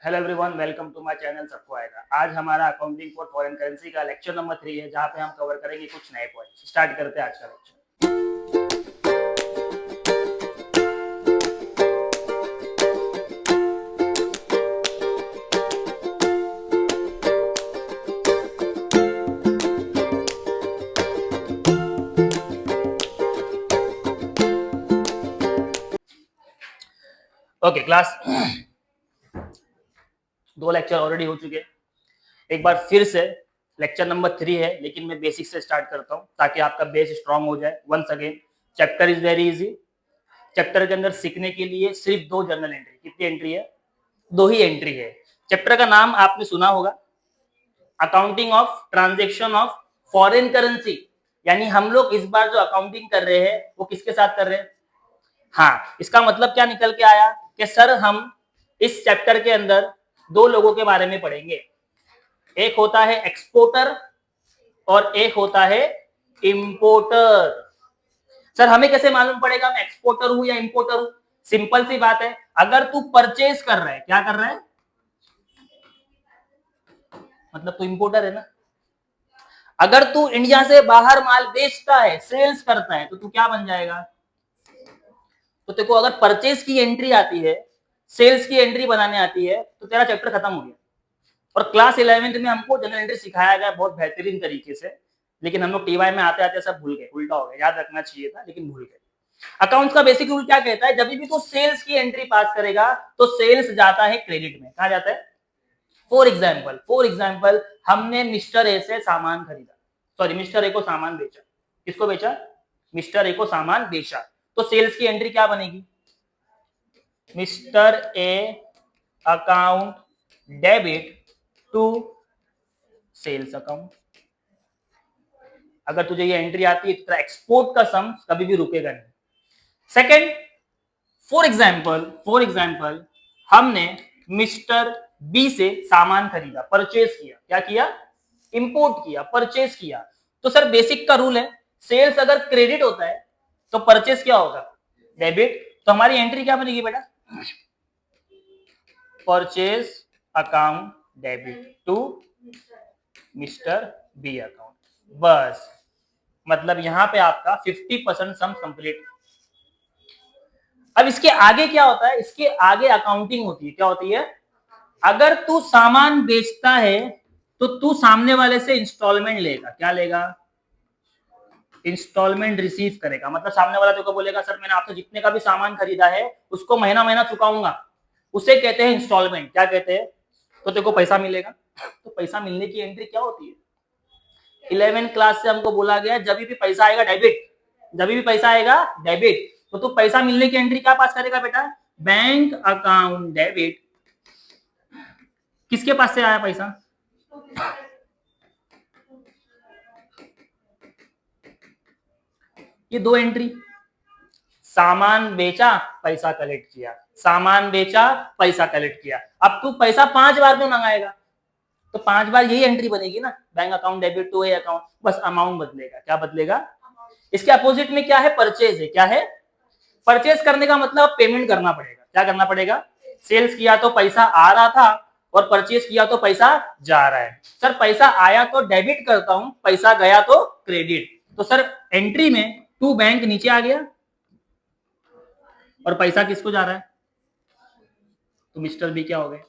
Hello everyone, welcome to my channel सबको आएगा। आज हमारा अकाउंटिंग फॉर फॉरेन करेंसी का लेक्चर नंबर 3 है, जहां पे हम कवर करेंगे कुछ नए पॉइंट्स। स्टार्ट करते हैं आज का lecture. Okay class, 2 lecture already हो चुके हैं। एक बार फिर से लेक्चर नंबर 3 है, लेकिन मैं बेसिक से स्टार्ट करता हूँ ताकि आपका बेस स्ट्रांग हो जाए। Once again, chapter is very easy. Chapter के अंदर सीखने के लिए सिर्फ 2 जर्नल एंट्री। कितनी एंट्री है? 2 ही एंट्री है। चैप्टर का नाम आपने सुना होगा, accounting of transaction of foreign currency. यानी हम लोग इस बार जो अकाउंटिंग कर रहे हैं वो किसके साथ कर रहे हैं? हाँ, इसका मतलब क्या निकल के आया कि सर हम इस चैप्टर के अंदर 2 लोगों के बारे में पढ़ेंगे। एक होता है एक्सपोर्टर और एक होता है इंपोर्टर। सर हमें कैसे मालूम पड़ेगा मैं एक्सपोर्टर हूं या इंपोर्टर हूं? सिंपल सी बात है, अगर तू परचेज कर रहा है, क्या कर रहा है, मतलब तू इंपोर्टर है ना। अगर तू इंडिया से बाहर माल बेचता है, सेल्स करता है, तो तू क्या बन जाएगा? तो तेरे को अगर परचेज की एंट्री आती है, सेल्स की एंट्री बनाने आती है, तो तेरा चैप्टर खत्म हो गया। और क्लास 11th में हमको जनरल एंट्री सिखाया गया बहुत बेहतरीन तरीके से, लेकिन हम लोग टीवाई में आते आते सब भूल गए, उल्टा हो गया। याद रखना चाहिए था लेकिन भूल गए। अकाउंट्स का बेसिक रूल क्या कहता है? जब भी तू सेल्स की एंट्री पास करेगा तो सेल्स जाता है क्रेडिट में। कहा जाता है? फॉर एग्जाम्पल हमने मिस्टर ए से सामान खरीदा, सॉरी मिस्टर ए को सामान बेचा। किसको बेचा? मिस्टर ए को सामान बेचा। तो सेल्स की एंट्री क्या बनेगी? Mister A account debit to sales account. अगर तुझे ये एंट्री आती है तो एक्सपोर्ट का सम कभी भी रुकेगा नहीं। सेकंड, फॉर एग्जाम्पल हमने मिस्टर बी से सामान खरीदा, परचेज किया। क्या किया? इंपोर्ट किया, परचेज किया। तो सर बेसिक का रूल है, सेल्स अगर क्रेडिट होता है तो परचेज क्या होगा? डेबिट। तो हमारी एंट्री क्या बनेगी बेटा? Purchase account debit to mister B account. बस, मतलब यहां पे आपका 50% सम कंप्लीट। अब इसके आगे क्या होता है? इसके आगे अकाउंटिंग होती है। क्या होती है? अगर तू सामान बेचता है तो तू सामने वाले से इंस्टॉलमेंट लेगा। क्या लेगा? इंस्टॉलमेंट रिसीव करेगा। मतलब सामने वाला तेरे को बोलेगा सर मैंने आपसे जितने का भी सामान खरीदा है उसको महीना महीना चुकाऊंगा, उसे कहते हैं इंस्टॉलमेंट। क्या कहते हैं? तो तेरे को पैसा मिलेगा। तो पैसा मिलने की एंट्री क्या होती है? 11 क्लास से हमको बोला गया जब भी पैसा आएगा डेबिट, जब भी पैसा आएगा डेबिट। तो तू पैसा मिलने की एंट्री क्या पास करेगा बेटा? Bank account debit. किसके पास से आया पैसा? ये 2 एंट्री, सामान बेचा पैसा कलेक्ट किया, सामान बेचा पैसा कलेक्ट किया। अब तू पैसा 5 बार में मंगाएगा तो 5 बार यही एंट्री बनेगी ना, bank account debit to A account. बस अमाउंट बदलेगा। क्या बदलेगा? इसके अपोजिट में क्या है? परचेज है। क्या है? परचेज करने का मतलब पेमेंट करना पड़ेगा। क्या करना पड़ेगा? सेल्स किया तो पैसा आ रहा था और परचेज किया तो पैसा जा रहा है। सर पैसा आया तो डेबिट करता हूं, पैसा गया तो क्रेडिट। तो सर एंट्री में टू बैंक नीचे आ गया और पैसा किसको जा रहा है? तो मिस्टर बी क्या हो गए?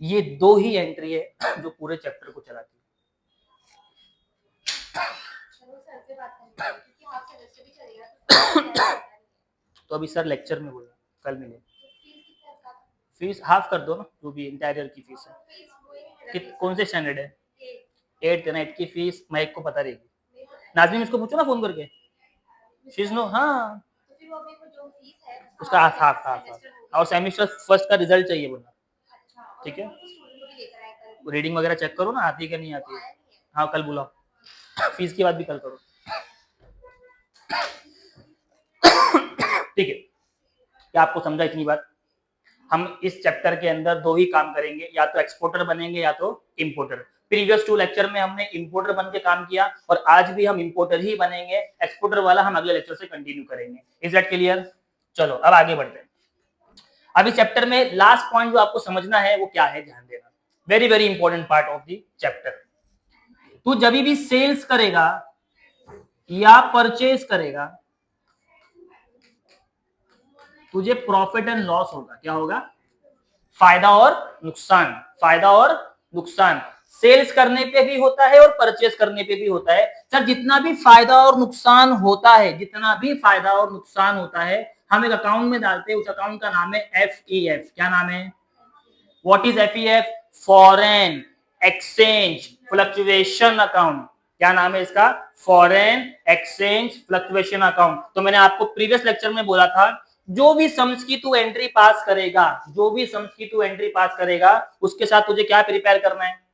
ये 2 ही एंट्री है जो पूरे चैप्टर को चलाती है। तो अभी सर लेक्चर में बोला, कल मिले। फीस हाफ कर दो ना, जो भी इंटीरियर की फीस है। कौन से स्टैंडर्ड है? 8th ना। 8 की फीस महक को पता रहेगी। नाज़मीन इसको पूछो ना फोन करके। फीस नो, हाँ उसका हाफ हाफ हाफ हाफ। और सेमेस्टर फर्स्ट का रिजल्ट चाहिए बोला। ठीक है, रीडिंग वगैरह चेक करो ना, आती है क्या नहीं आती है। हाँ कल बुलाओ, फीस की बात भी कल करो। ठीक है, क्या आपको समझा इतनी बात? हम इस चैप्टर के अंदर 2 ही काम करेंगे, या तो एक्सपोर्टर बनेंगे या तो इंपोर्टर। प्रीवियस 2 लेक्चर में हमने इंपोर्टर बन के काम किया और आज भी हम इंपोर्टर ही बनेंगे। एक्सपोर्टर वाला हम अगले लेक्चर से कंटिन्यू करेंगे। Is that clear? चलो अब आगे बढ़ते हैं। अभी चैप्टर में लास्ट पॉइंट जो आपको समझना है वो क्या है, ध्यान देना, very very important part of the chapter. तू जब भी सेल्स करेगा या परचेज करेगा, तुझे प्रॉफिट एंड लॉस होगा। क्या होगा? फायदा और नुकसान। फायदा और नुकसान सेल्स करने पे भी होता है और परचेज करने पे भी होता है। सर जितना भी फायदा और नुकसान होता है, जितना भी फायदा और नुकसान होता है, हम एक अकाउंट में डालते हैं। उस अकाउंट का नाम है FEF। क्या नाम है? What is FEF? Foreign exchange fluctuation account. क्या नाम है इसका? Foreign exchange fluctuation account. तो मैंने आपको प्रीवियस लेक्चर में बोला था, जो भी सम्स की तू एंट्री पास करेगा, जो भी सम्स की तू एंट्री पास करेगा, उसके साथ तुझे क्या प्रिपेयर करना है?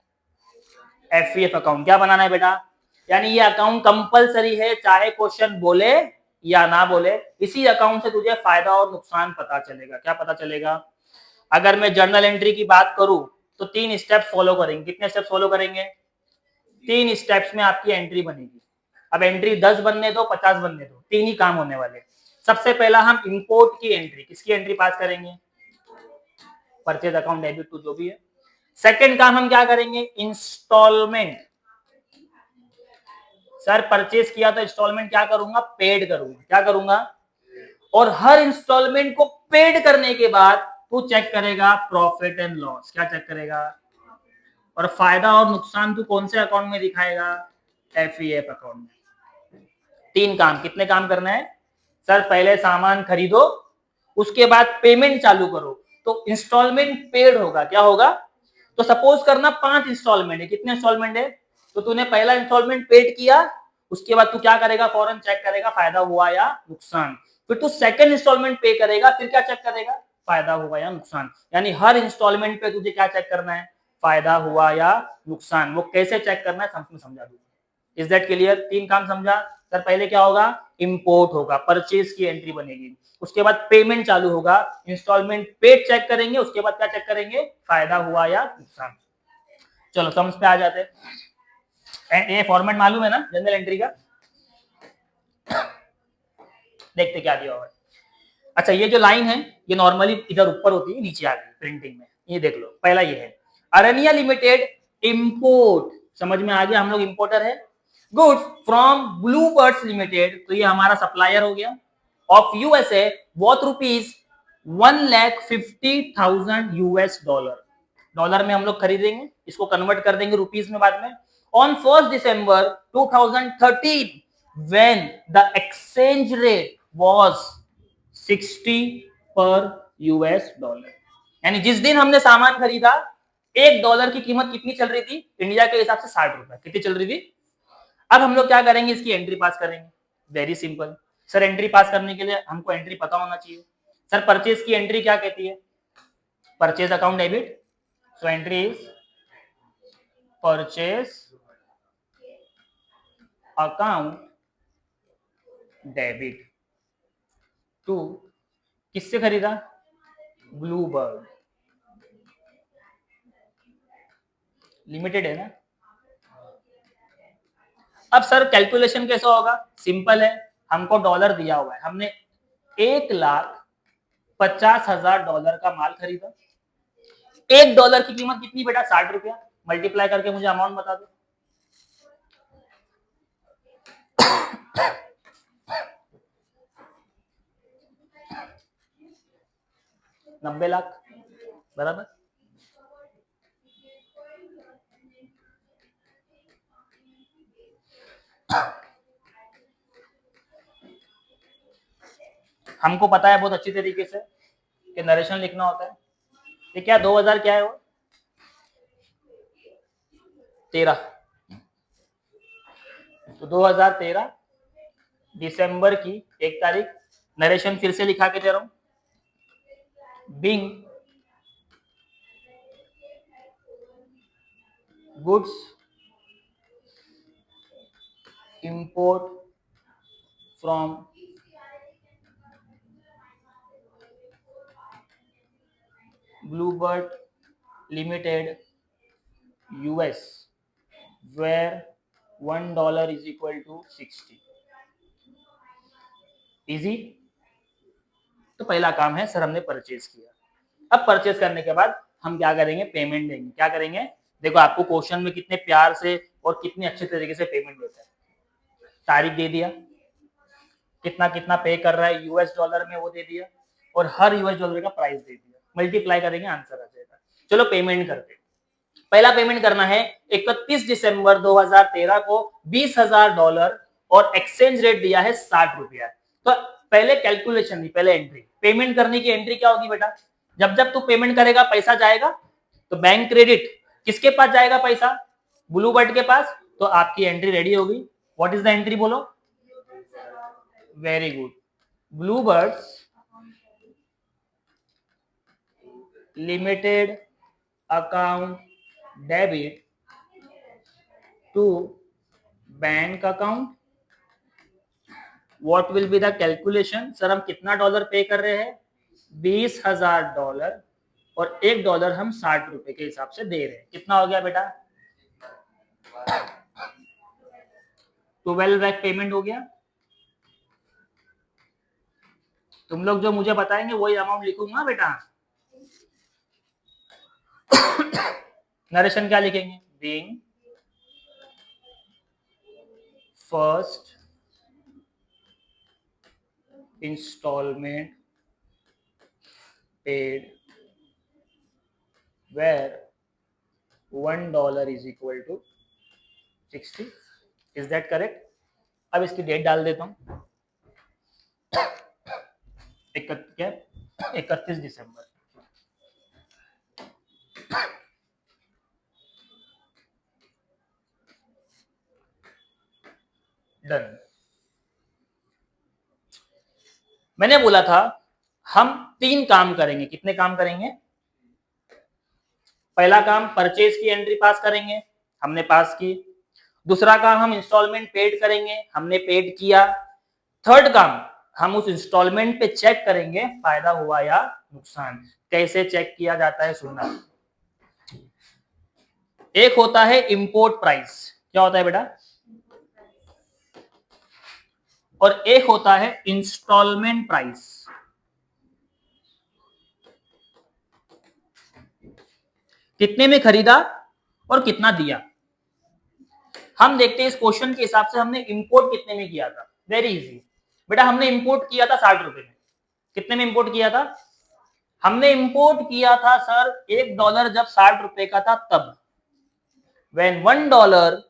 FEF account. क्या बनाना है बेटा? यानी ये अकाउंट कंपलसरी है, चाहे क्वेश्चन बोले या ना बोले। इसी अकाउंट से तुझे फायदा और नुकसान पता चलेगा। क्या पता चलेगा? अगर मैं जर्नल एंट्री की बात करूं तो 3 स्टेप्स फॉलो करेंगे। कितने स्टेप्स फॉलो करेंगे? 3 स्टेप्स में आपकी एंट्री बनेगी। अब एंट्री 10 बनने दो, 50 बनने दो, 3 ही काम होने वाले। सबसे पहला हम इंपोर्ट की एंट्री, किसकी एंट्री पास करेंगे? परचेज अकाउंट डेबिट टू जो भी है। सेकंड काम हम क्या करेंगे? इंस्टॉलमेंट। सर परचेज किया तो इंस्टॉलमेंट क्या करूंगा? पेड करूंगा। क्या करूंगा? और हर इंस्टॉलमेंट को पेड करने के बाद तू चेक करेगा प्रॉफिट एंड लॉस। क्या चेक करेगा? और फायदा और नुकसान तू कौन से अकाउंट में दिखाएगा? FEF अकाउंट में। 3 काम। कितने काम करना है? सर पहले सामान खरीदो, उसके बाद पेमेंट चालू करो, तो इंस्टॉलमेंट पेड होगा। क्या होगा? तो सपोज करना 5 इंस्टॉलमेंट है। कितने इंस्टॉलमेंट है? तो तूने पहला इंस्टॉलमेंट पेड किया, उसके बाद तू क्या करेगा? फौरन चेक करेगा फायदा हुआ या नुकसान। फिर तू सेकंड इंस्टॉलमेंट पे करेगा, फिर क्या चेक करेगा? फायदा हुआ या नुकसान। यानी हर इंस्टॉलमेंट पे तुझे क्या चेक करना है? फायदा हुआ या नुकसान। वो कैसे चेक करना है समझा दूंगा। Is that clear? 3 काम समझा? सर पहले क्या होगा? इंपोर्ट होगा, परचेज की एंट्री बनेगी, उसके बाद पेमेंट चालू होगा, इंस्टॉलमेंट पेड चेक करेंगे, उसके बाद क्या चेक करेंगे? फायदा हुआ या नुकसान। चलो समझ पे आ जाते हैं। ये फॉर्मेट मालूम है ना जनरल एंट्री का? देखते क्या दिया हुआ है। अच्छा ये जो लाइन है ये नॉर्मली इधर ऊपर होती है, नीचे आ गई प्रिंटिंग में। ये देख लो, पहला ये है अरनिया लिमिटेड इंपोर्ट। समझ में आ गया? हम लोग इंपोर्टर है। Goods from blue birds limited, तो ये हमारा सप्लायर हो गया, ऑफ USA वर्थ ₹1,50,000 डॉलर में हम लोग खरीदेंगे, इसको कन्वर्ट कर देंगे रुपीस में बाद में। On 1 December 2013 when the exchange rate was 60 पर $, यानी जिस दिन हमने सामान खरीदा $1 की कीमत कितनी चल रही थी? इंडिया के हिसाब से 60 रुपए। कितनी चल रही थी? अब हम लोग क्या करेंगे? इसकी एंट्री पास करेंगे। Very simple. सर एंट्री पास करने के लिए हमको एंट्री पता होना चाहिए। सर परचेज की एंट्री क्या कहती है? Purchase account debit. So entry is purchase account debit to, किससे खरीदा? ब्लू बर्ड लिमिटेड है ना। अब सर कैलकुलेशन कैसा होगा? सिंपल है, हमको डॉलर दिया हुआ है, हमने $1,50,000 का माल खरीदा। $1 की कीमत कितनी बेटा? 60 रुपया। मल्टीप्लाई करके मुझे अमाउंट बता दो। 90 लाख बराबर। हमको पता है बहुत अच्छी तरीके से कि नरेशन लिखना होता है। ये क्या 2000 क्या है वो? 13। तो 2013 दिसंबर की 1 तारीख। नरेशन फिर से लिखा के दे रहा हूं। Bing goods import from Bluebird Limited US where $1 is equal to 60. Easy? तो पहला काम है सर हमने परचेज किया। अब परचेज करने के बाद हम क्या करेंगे, पेमेंट देंगे। क्या करेंगे, देखो आपको क्वेश्चन में कितने प्यार से और कितने अच्छे तरीके से पेमेंट देता है। तारीख दे दिया, कितना कितना पे कर रहा है यूएस डॉलर में वो दे दिया, और हर यूएस डॉलर का प्राइस दे दिया, मल्टीप्लाई करेंगे आंसर आ जाएगा। चलो पेमेंट करते हैं। पहला पेमेंट करना है 31 दिसंबर 2013 को $20,000 और एक्सचेंज रेट दिया है 60 रुपया। तो पहले कैलकुलेशन नहीं, पहले एंट्री। पेमेंट करने की एंट्री क्या होगी बेटा, जब जब तू पेमेंट करेगा पैसा जाएगा तो बैंक क्रेडिट किसके पास जाएगा पैसा, ब्लू बर्ड के पास। तो आपकी एंट्री रेडी होगी। व्हाट इज द एंट्री बोलो, very good, blue birds limited account debit to bank account. What will be the calculation, sir हम कितना डॉलर पे कर रहे हैं, $20,000 और $1 हम 60 रुपए के हिसाब से दे रहे हैं। कितना हो गया बेटा, 12 लाख पेमेंट हो गया। तुम लोग जो मुझे बताएंगे वही अमाउंट लिखूंगा बेटा। नरेशन क्या लिखेंगे, being first installment paid where $1 is equal to 60. Is that correct? अब इसकी डेट डाल देता हूं, 31 दिसंबर। डन। मैंने बोला था हम 3 काम करेंगे। कितने काम करेंगे, पहला काम परचेज की एंट्री पास करेंगे, हमने पास की। दूसरा काम हम इंस्टॉलमेंट पेड करेंगे, हमने पेड किया। थर्ड काम हम उस इंस्टॉलमेंट पे चेक करेंगे फायदा हुआ या नुकसान। कैसे चेक किया जाता है सुनना। एक होता है इंपोर्ट प्राइस, क्या होता है बेटा, और एक होता है इंस्टॉलमेंट प्राइस। कितने में खरीदा और कितना दिया। हम देखते हैं इस क्वेश्चन के हिसाब से हमने इंपोर्ट कितने में किया था। वेरी इजी बेटा, हमने इंपोर्ट किया था 60 रुपए में। कितने में इंपोर्ट किया था, हमने इंपोर्ट किया था सर $1 जब 60 रुपए का था तब। व्हेन $1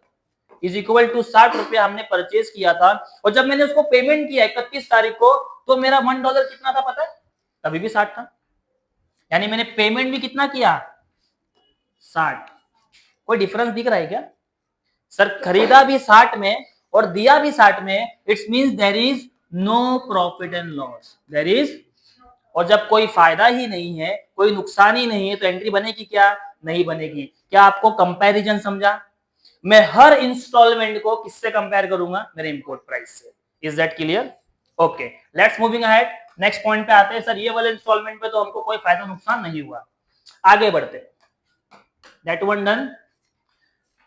इज इक्वल टू 60 रुपए हमने परचेज किया था, और जब मैंने उसको पेमेंट किया 31 तारीख को तो मेरा $1 कितना था पता है, तभी भी 60 था। यानी मैंने पेमेंट भी कितना किया, 60। कोई डिफरेंस दिख रहा है क्या सर, खरीदा भी 60 में और दिया भी 60 में, it's means there is no profit and loss, there is. और जब कोई फायदा ही नहीं है, कोई नुकसान ही नहीं है, तो एंट्री बनेगी क्या, नहीं बनेगी। क्या आपको कंपैरिजन समझा, मैं हर इंस्टॉलमेंट को किससे कंपेयर करूंगा, मेरे इंपोर्ट प्राइस से। Is that clear, okay let's moving ahead. Next point पे आते हैं। सर ये वाले इंस्टॉलमेंट पे तो हमको कोई फायदा नुकसान नहीं हुआ, आगे बढ़ते। That one done.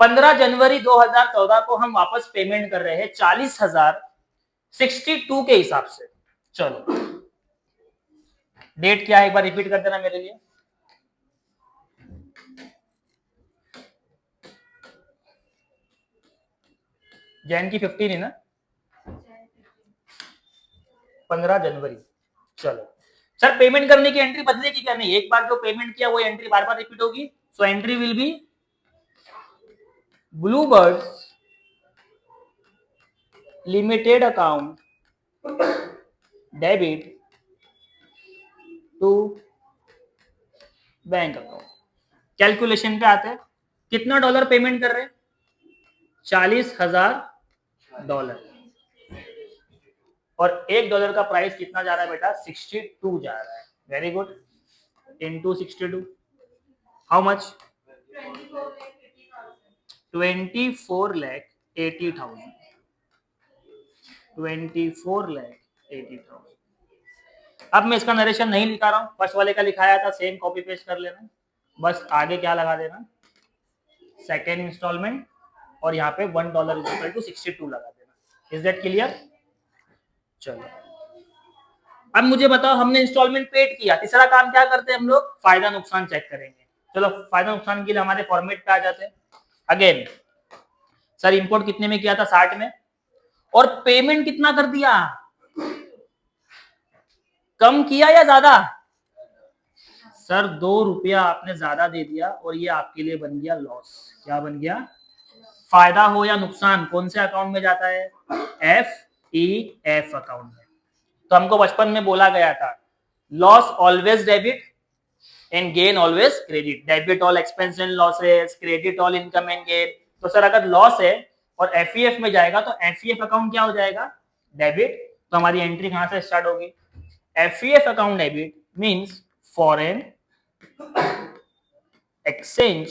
15 जनवरी 2014 को हम वापस पेमेंट कर रहे हैं 40,062 के हिसाब से। चलो डेट क्या है एक बार रिपीट कर देना मेरे लिए। जैन की 15 है ना, 15 जनवरी। चलो सर पेमेंट करने की एंट्री बदलेगी क्या, नहीं, एक बार जो पेमेंट किया वो एंट्री बार बार रिपीट होगी। So entry will be blue birds limited account debit to bank account. Calculation पे आते हैं, कितना डॉलर पेमेंट कर रहे हैं, $40,000, और $1 का प्राइस कितना जा रहा है बेटा, 62 जा रहा है। Very good, into 62 how much, 24,80,000, 24,80,000। अब मैं इसका नरेशन नहीं लिखा रहा हूं, फर्स्ट वाले का लिखाया था, सेम कॉपी पेस्ट कर लेना, बस आगे क्या लगा देना, सेकेंड इंस्टॉलमेंट, और यहाँ पे $1 इज इक्वल टू 62 लगा देना। Is that clear. चलो अब मुझे बताओ, हमने इंस्टॉलमेंट पेड किया, तीसरा काम क्या करते हैं हम लोग, फायदा नुकसान चेक करेंगे। चलो फायदा नुकसान के लिए हमारे फॉर्मेट पे आ जाते हैं। अगेन सर इंपोर्ट कितने में किया था, 60 में, और पेमेंट कितना कर दिया, कम किया या ज्यादा, सर 2 रुपया आपने ज्यादा दे दिया और ये आपके लिए बन गया लॉस। क्या बन गया, फायदा हो या नुकसान कौन से अकाउंट में जाता है, FEF अकाउंट में। तो हमको बचपन में बोला गया था loss always debit and gain always credit, debit all expense and losses, credit all income and gain. तो सर अगर लॉस है और FEF में जाएगा तो FEF अकाउंट क्या हो जाएगा, डेबिट। तो हमारी एंट्री कहां से स्टार्ट होगी, FEF account debit means foreign exchange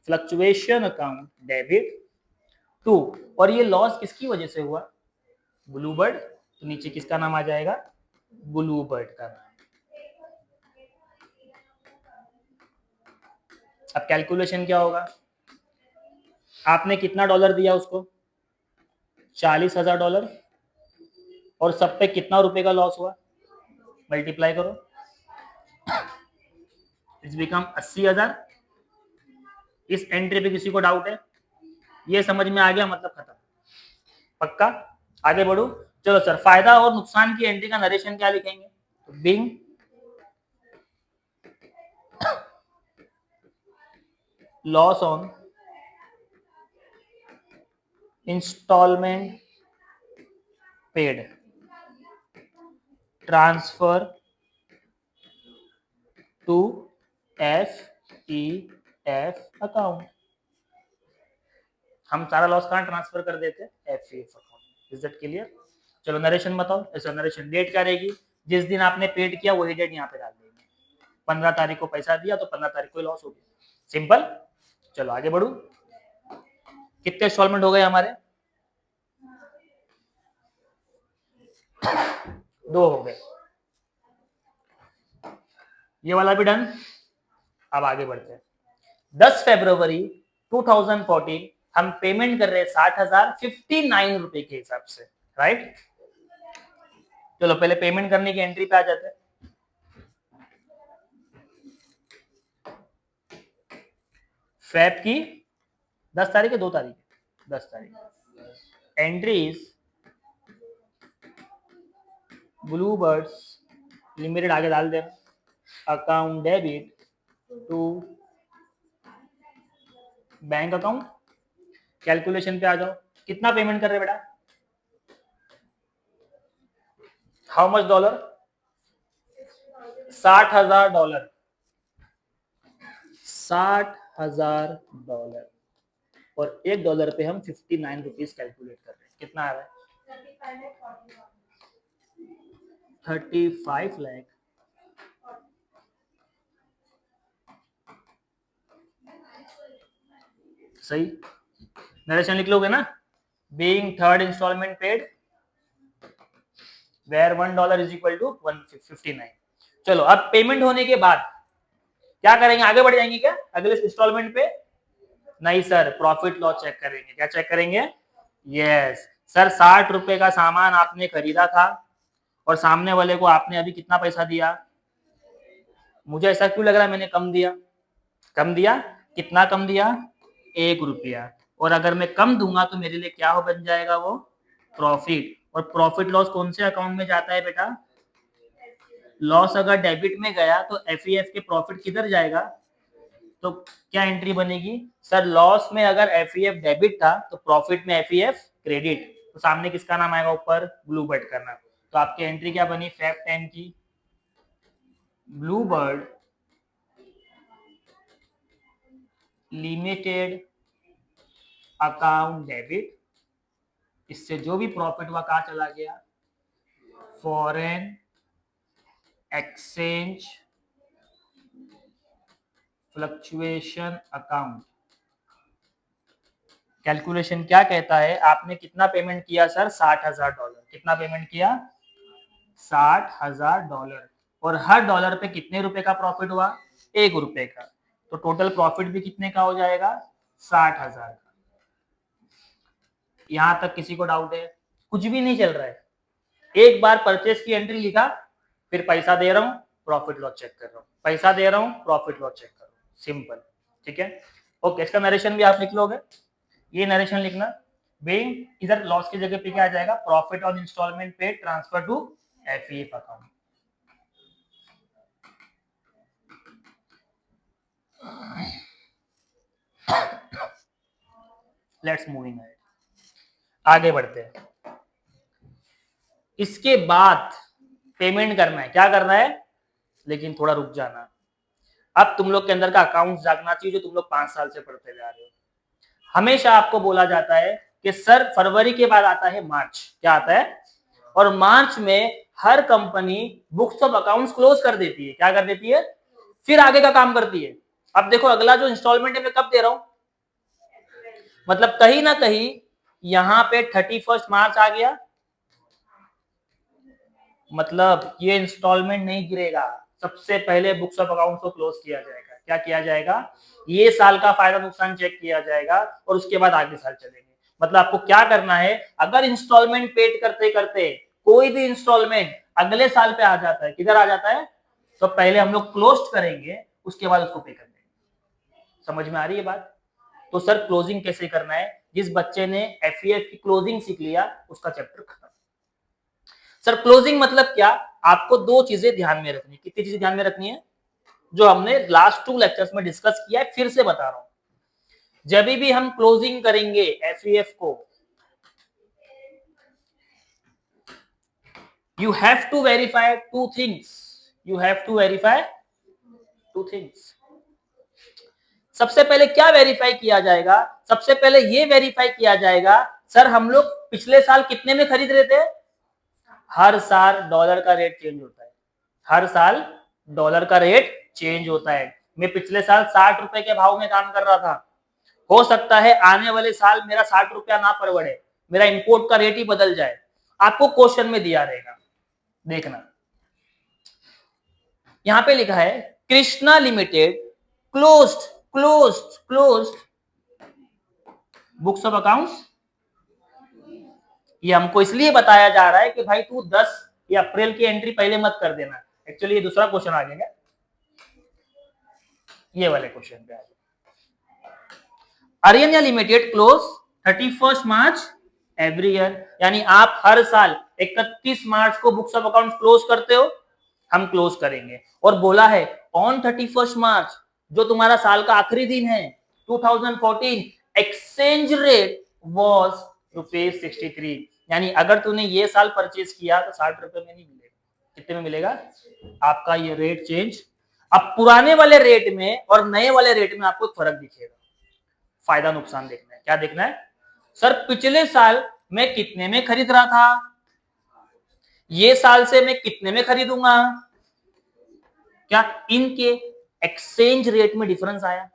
fluctuation account debit to, और ये लॉस किसकी वजह से हुआ, ब्लूबर्ड। तो नीचे किसका नाम आ जाएगा, ब्लूबर्ड का नाम। अब कैलकुलेशन क्या होगा, आपने कितना डॉलर दिया उसको, $40,000, और सब पे कितना रुपए का लॉस हुआ, मल्टीप्लाई करो, इट्स बिकम 80,000। इस एंट्री पे किसी को डाउट है, ये समझ में आ गया, मतलब खत्म, पक्का। आगे बढ़ो, चलो सर फायदा और नुकसान की एंट्री का नरेशन क्या लिखेंगे, तो being loss on instalment paid transfer to FEF account. हम सारा लॉस कहां ट्रांसफर कर देते हैं, FEF account. Is that clear. चलो नरेशन बताओ, ऐसा नरेशन डेट क्या रहेगी, जिस दिन आपने पेड किया वही डेट यहाँ पे डाल देंगे, 15 तारीख को पैसा दिया तो 15 तारीख को लॉस हो गया, सिंपल। चलो आगे बढ़ू, कितने इंस्टॉलमेंट हो गए हमारे, 2 हो गए, ये वाला भी डन। अब आगे बढ़ते हैं, 10 फरवरी 2014 हम पेमेंट कर रहे हैं 60,059 रुपए के हिसाब से, राइट। चलो पहले पेमेंट करने की एंट्री पे आ जाते हैं। फेब की 10 तारीख है, 2 तारीख, 10 तारीख। एंट्रीज ब्लूबर्ड्स लिमिटेड आगे डाल देना, account debit to bank account. Calculation पे आ जाओ, कितना पेमेंट कर रहे बेटा, हाउ मच डॉलर, $60,000, $60,000, और $1 पे हम 59 रुपीज कैलकुलेट कर रहे हैं, कितना आ रहा है, 35 लाख। सही, नरेशन लिख लोगे ना, being third instalment paid where $1 is equal to 159। चलो अब पेमेंट होने के बाद क्या करेंगे, आगे बढ़ जाएंगे क्या अगले इंस्टॉलमेंट पे, नहीं सर प्रॉफिट लॉस चेक करेंगे। क्या चेक करेंगे, यस सर 60 रुपए का सामान आपने खरीदा था और सामने वाले को आपने अभी कितना पैसा दिया, मुझे ऐसा क्यों लग रहा है मैंने कम दिया, कम दिया, कितना कम दिया, 1 रुपया, और अगर मैं कम दूंगा तो मेरे लिए क्या हो बन जाएगा वो, प्रॉफिट। और प्रॉफिट लॉस कौन से अकाउंट में जाता है बेटा, लॉस अगर डेबिट में गया तो FEF के प्रॉफिट किधर जाएगा, तो क्या एंट्री बनेगी, सर लॉस में अगर FEF डेबिट था तो प्रॉफिट में FEF क्रेडिट, तो सामने किसका नाम आएगा ऊपर, ब्लूबर्ड का नाम। तो आपकी एंट्री क्या बनी, फेब 10 की, ब्लूबर्ड लिमिटेड अकाउंट डेबिट, इससे जो भी प्रॉफिट हुआ कहाँ चला गया, foreign exchange fluctuation account. Calculation क्या कहता है, आपने कितना पेमेंट किया सर, $60,000, कितना पेमेंट किया, $60,000, और हर डॉलर पे कितने रुपए का प्रॉफिट हुआ, 1 रुपए का, तो टोटल प्रॉफिट भी कितने का हो जाएगा, 60,000 का। यहां तक किसी को डाउट है? कुछ भी नहीं चल रहा है। एक बार परचेस की एंट्री लिखा, फिर पैसा दे रहा हूं, प्रॉफिट लॉस चेक कर रहा हूं, पैसा दे रहा हूं, प्रॉफिट लॉस चेक कर रहा हूं, सिंपल। ठीक है, ओके। इसका नरेशन भी आप लिख लोगे, ये नरेशन लिखना भाई, इधर लॉस की जगह पे क्या आ जाएगा, profit on instalment paid transfer to FEF account. Let's moving ahead, आगे बढ़ते हैं। इसके बाद पेमेंट करना है, क्या करना है, लेकिन थोड़ा रुक जाना। अब तुम लोग के अंदर का अकाउंट जागना चाहिए, जो तुम लोग 5 साल से पढ़ते जा रहे हो। हमेशा आपको बोला जाता है कि सर फरवरी के बाद आता है मार्च, क्या आता है, और मार्च में हर company books of accounts close कर देती है। क्या कर देती है, फिर आगे का काम करती है। अब देखो अगला जो इंस्टॉलमेंट है मैं कब दे रहा हूं, मतलब कहीं ना कहीं यहां पे 31 मार्च आ गया, मतलब ये इंस्टॉलमेंट नहीं गिरेगा, सबसे पहले बुक्स ऑफ अकाउंट्स को क्लोज किया जाएगा। क्या किया जाएगा, ये साल का फायदा नुकसान चेक किया जाएगा और उसके बाद आगे साल चलेंगे। मतलब आपको क्या करना है, अगर इंस्टॉलमेंट पेड करते करते कोई भी इंस्टॉलमेंट अगले साल पे आ जाता है, किधर आ जाता है, तो पहले हम लोग क्लोज करेंगे, उसके बाद उसको पे कर देंगे। समझ में आ रही है बात? तो सर क्लोजिंग कैसे करना है, जिस बच्चे ने एफईएफ की क्लोजिंग सीख लिया उसका चैप्टर खत्म। सर क्लोजिंग मतलब क्या, आपको दो चीजें ध्यान में रखनी। कितनी चीजें ध्यान में रखनी है, जो हमने लास्ट 2 लेक्चर्स में डिस्कस किया है, फिर से बता रहा हूं। जब भी हम क्लोजिंग करेंगे एफईएफ को, you have to verify two things, you have to verify two things. सबसे पहले क्या वेरीफाई किया जाएगा, सबसे पहले ये वेरीफाई किया जाएगा सर हम लोग पिछले साल कितने में खरीद रहे थे। हर साल डॉलर का रेट चेंज होता है, हर साल डॉलर का रेट चेंज होता है। मैं पिछले साल 60 रुपए के भाव में काम कर रहा था, हो सकता है आने वाले साल मेरा 60 रुपया ना परवड़े, मेरा इंपोर्ट का रेट ही बदल जाए। आपको क्वेश्चन में दिया रहेगा, देखना यहां पे लिखा है Krishna limited closed closed closed books of accounts. ये हमको इसलिए बताया जा रहा है कि भाई तू 10 या अप्रैल की एंट्री पहले मत कर देना। एक्चुअली ये दूसरा क्वेश्चन आ जाएगा, ये वाले क्वेश्चन पे आ जाएगा। Aryan limited close 31 March every year, यानी आप हर साल 31 मार्च को बुक्स ऑफ अकाउंट क्लोज करते हो, हम क्लोज करेंगे। और बोला है ऑन 31 मार्च, जो तुम्हारा साल का आखिरी दिन है 2014, एक्सचेंज रेट वॉज ₹63, यानी अगर तूने ये साल परचेज किया तो 60 रुपए में नहीं मिलेगा, कितने में मिलेगा, आपका ये रेट चेंज। अब पुराने वाले रेट में और नए वाले रेट में आपको फर्क दिखेगा, फायदा नुकसान देखना है। क्या देखना है, सर पिछले साल मैं कितने में खरीद रहा था, ये साल से मैं कितने में खरीदूंगा, क्या इनके एक्सचेंज रेट में डिफरेंस आया,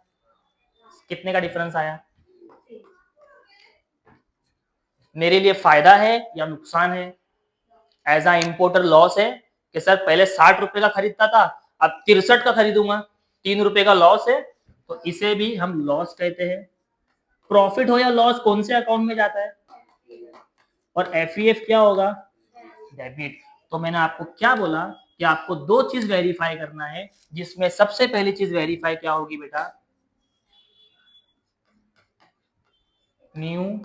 कितने का डिफरेंस आया, मेरे लिए फायदा है या नुकसान है। एज अ इंपोर्टर लॉस है कि सर पहले 60 रुपए का खरीदता था, अब 63 का खरीदूंगा, 3 रुपए का लॉस है, तो इसे भी हम लॉस कहते हैं। प्रॉफिट हो या लॉस कौन से अकाउंट में जाता है, और एफईएफ क्या होगा, डेबिट। तो मैंने आपको क्या बोला कि आपको दो चीज वेरीफाई करना है, जिसमें सबसे पहली चीज वेरीफाई क्या होगी बेटा, न्यू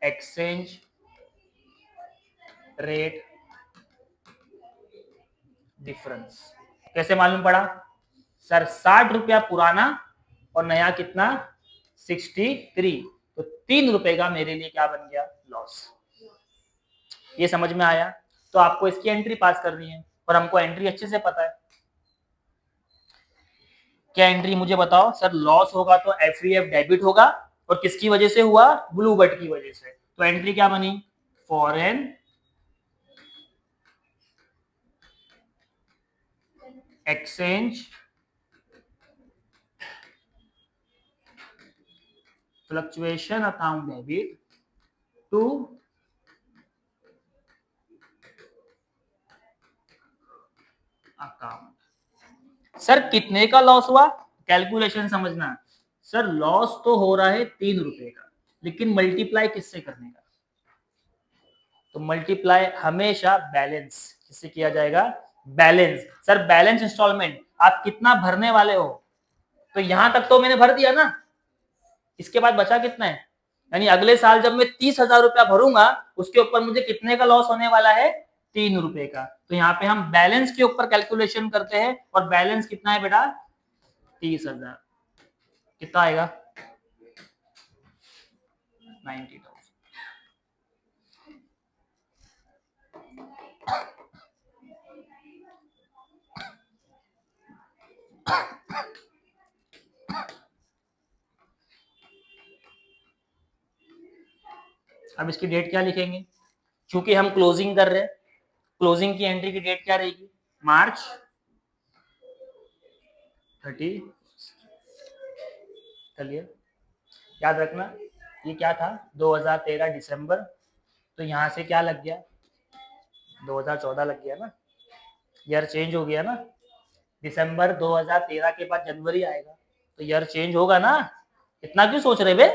एक्सचेंज रेट डिफरेंस। कैसे मालूम पड़ा, सर 60 रुपया पुराना और नया कितना 63, तो 3 रुपए का मेरे लिए क्या बन गया, लॉस। ये समझ में आया, तो आपको इसकी एंट्री पास करनी है, और हमको एंट्री अच्छे से पता है। क्या एंट्री मुझे बताओ, सर लॉस होगा तो एफईएफ डेबिट होगा, और किसकी वजह से हुआ, ब्लूबर्ड की वजह से। तो एंट्री क्या बनी, foreign exchange fluctuation account debit to account. Sir कितने का लॉस हुआ, कैलकुलेशन समझना, सर लॉस तो हो रहा है 3 रुपए का, लेकिन मल्टीप्लाई किससे करने का? तो मल्टीप्लाई हमेशा बैलेंस किससे किया जाएगा? बैलेंस। सर बैलेंस इंस्टॉलमेंट आप कितना भरने वाले हो, तो यहां तक तो मैंने भर दिया ना, इसके बाद बचा कितना है? यानी अगले साल जब मैं 30,000 रुपया भरूंगा, उसके ऊपर मुझे कितने का लॉस होने वाला है? 3 रुपए का। तो यहाँ पे हम बैलेंस के ऊपर कैलकुलेशन करते हैं, और बैलेंस कितना है बेटा? 30,000। कितना आएगा? 90,000। अब इसकी डेट क्या लिखेंगे? क्योंकि हम क्लोजिंग कर रहे हैं, क्लोजिंग की एंट्री की डेट क्या रहेगी? मार्च 30। चलिए याद रखना, ये क्या था? 2013 दिसंबर, तो यहाँ से क्या लग गया? 2014 लग गया ना, ईयर चेंज हो गया ना। दिसंबर 2013 के बाद जनवरी आएगा, तो ईयर चेंज होगा ना। इतना क्यों सोच रहे बे?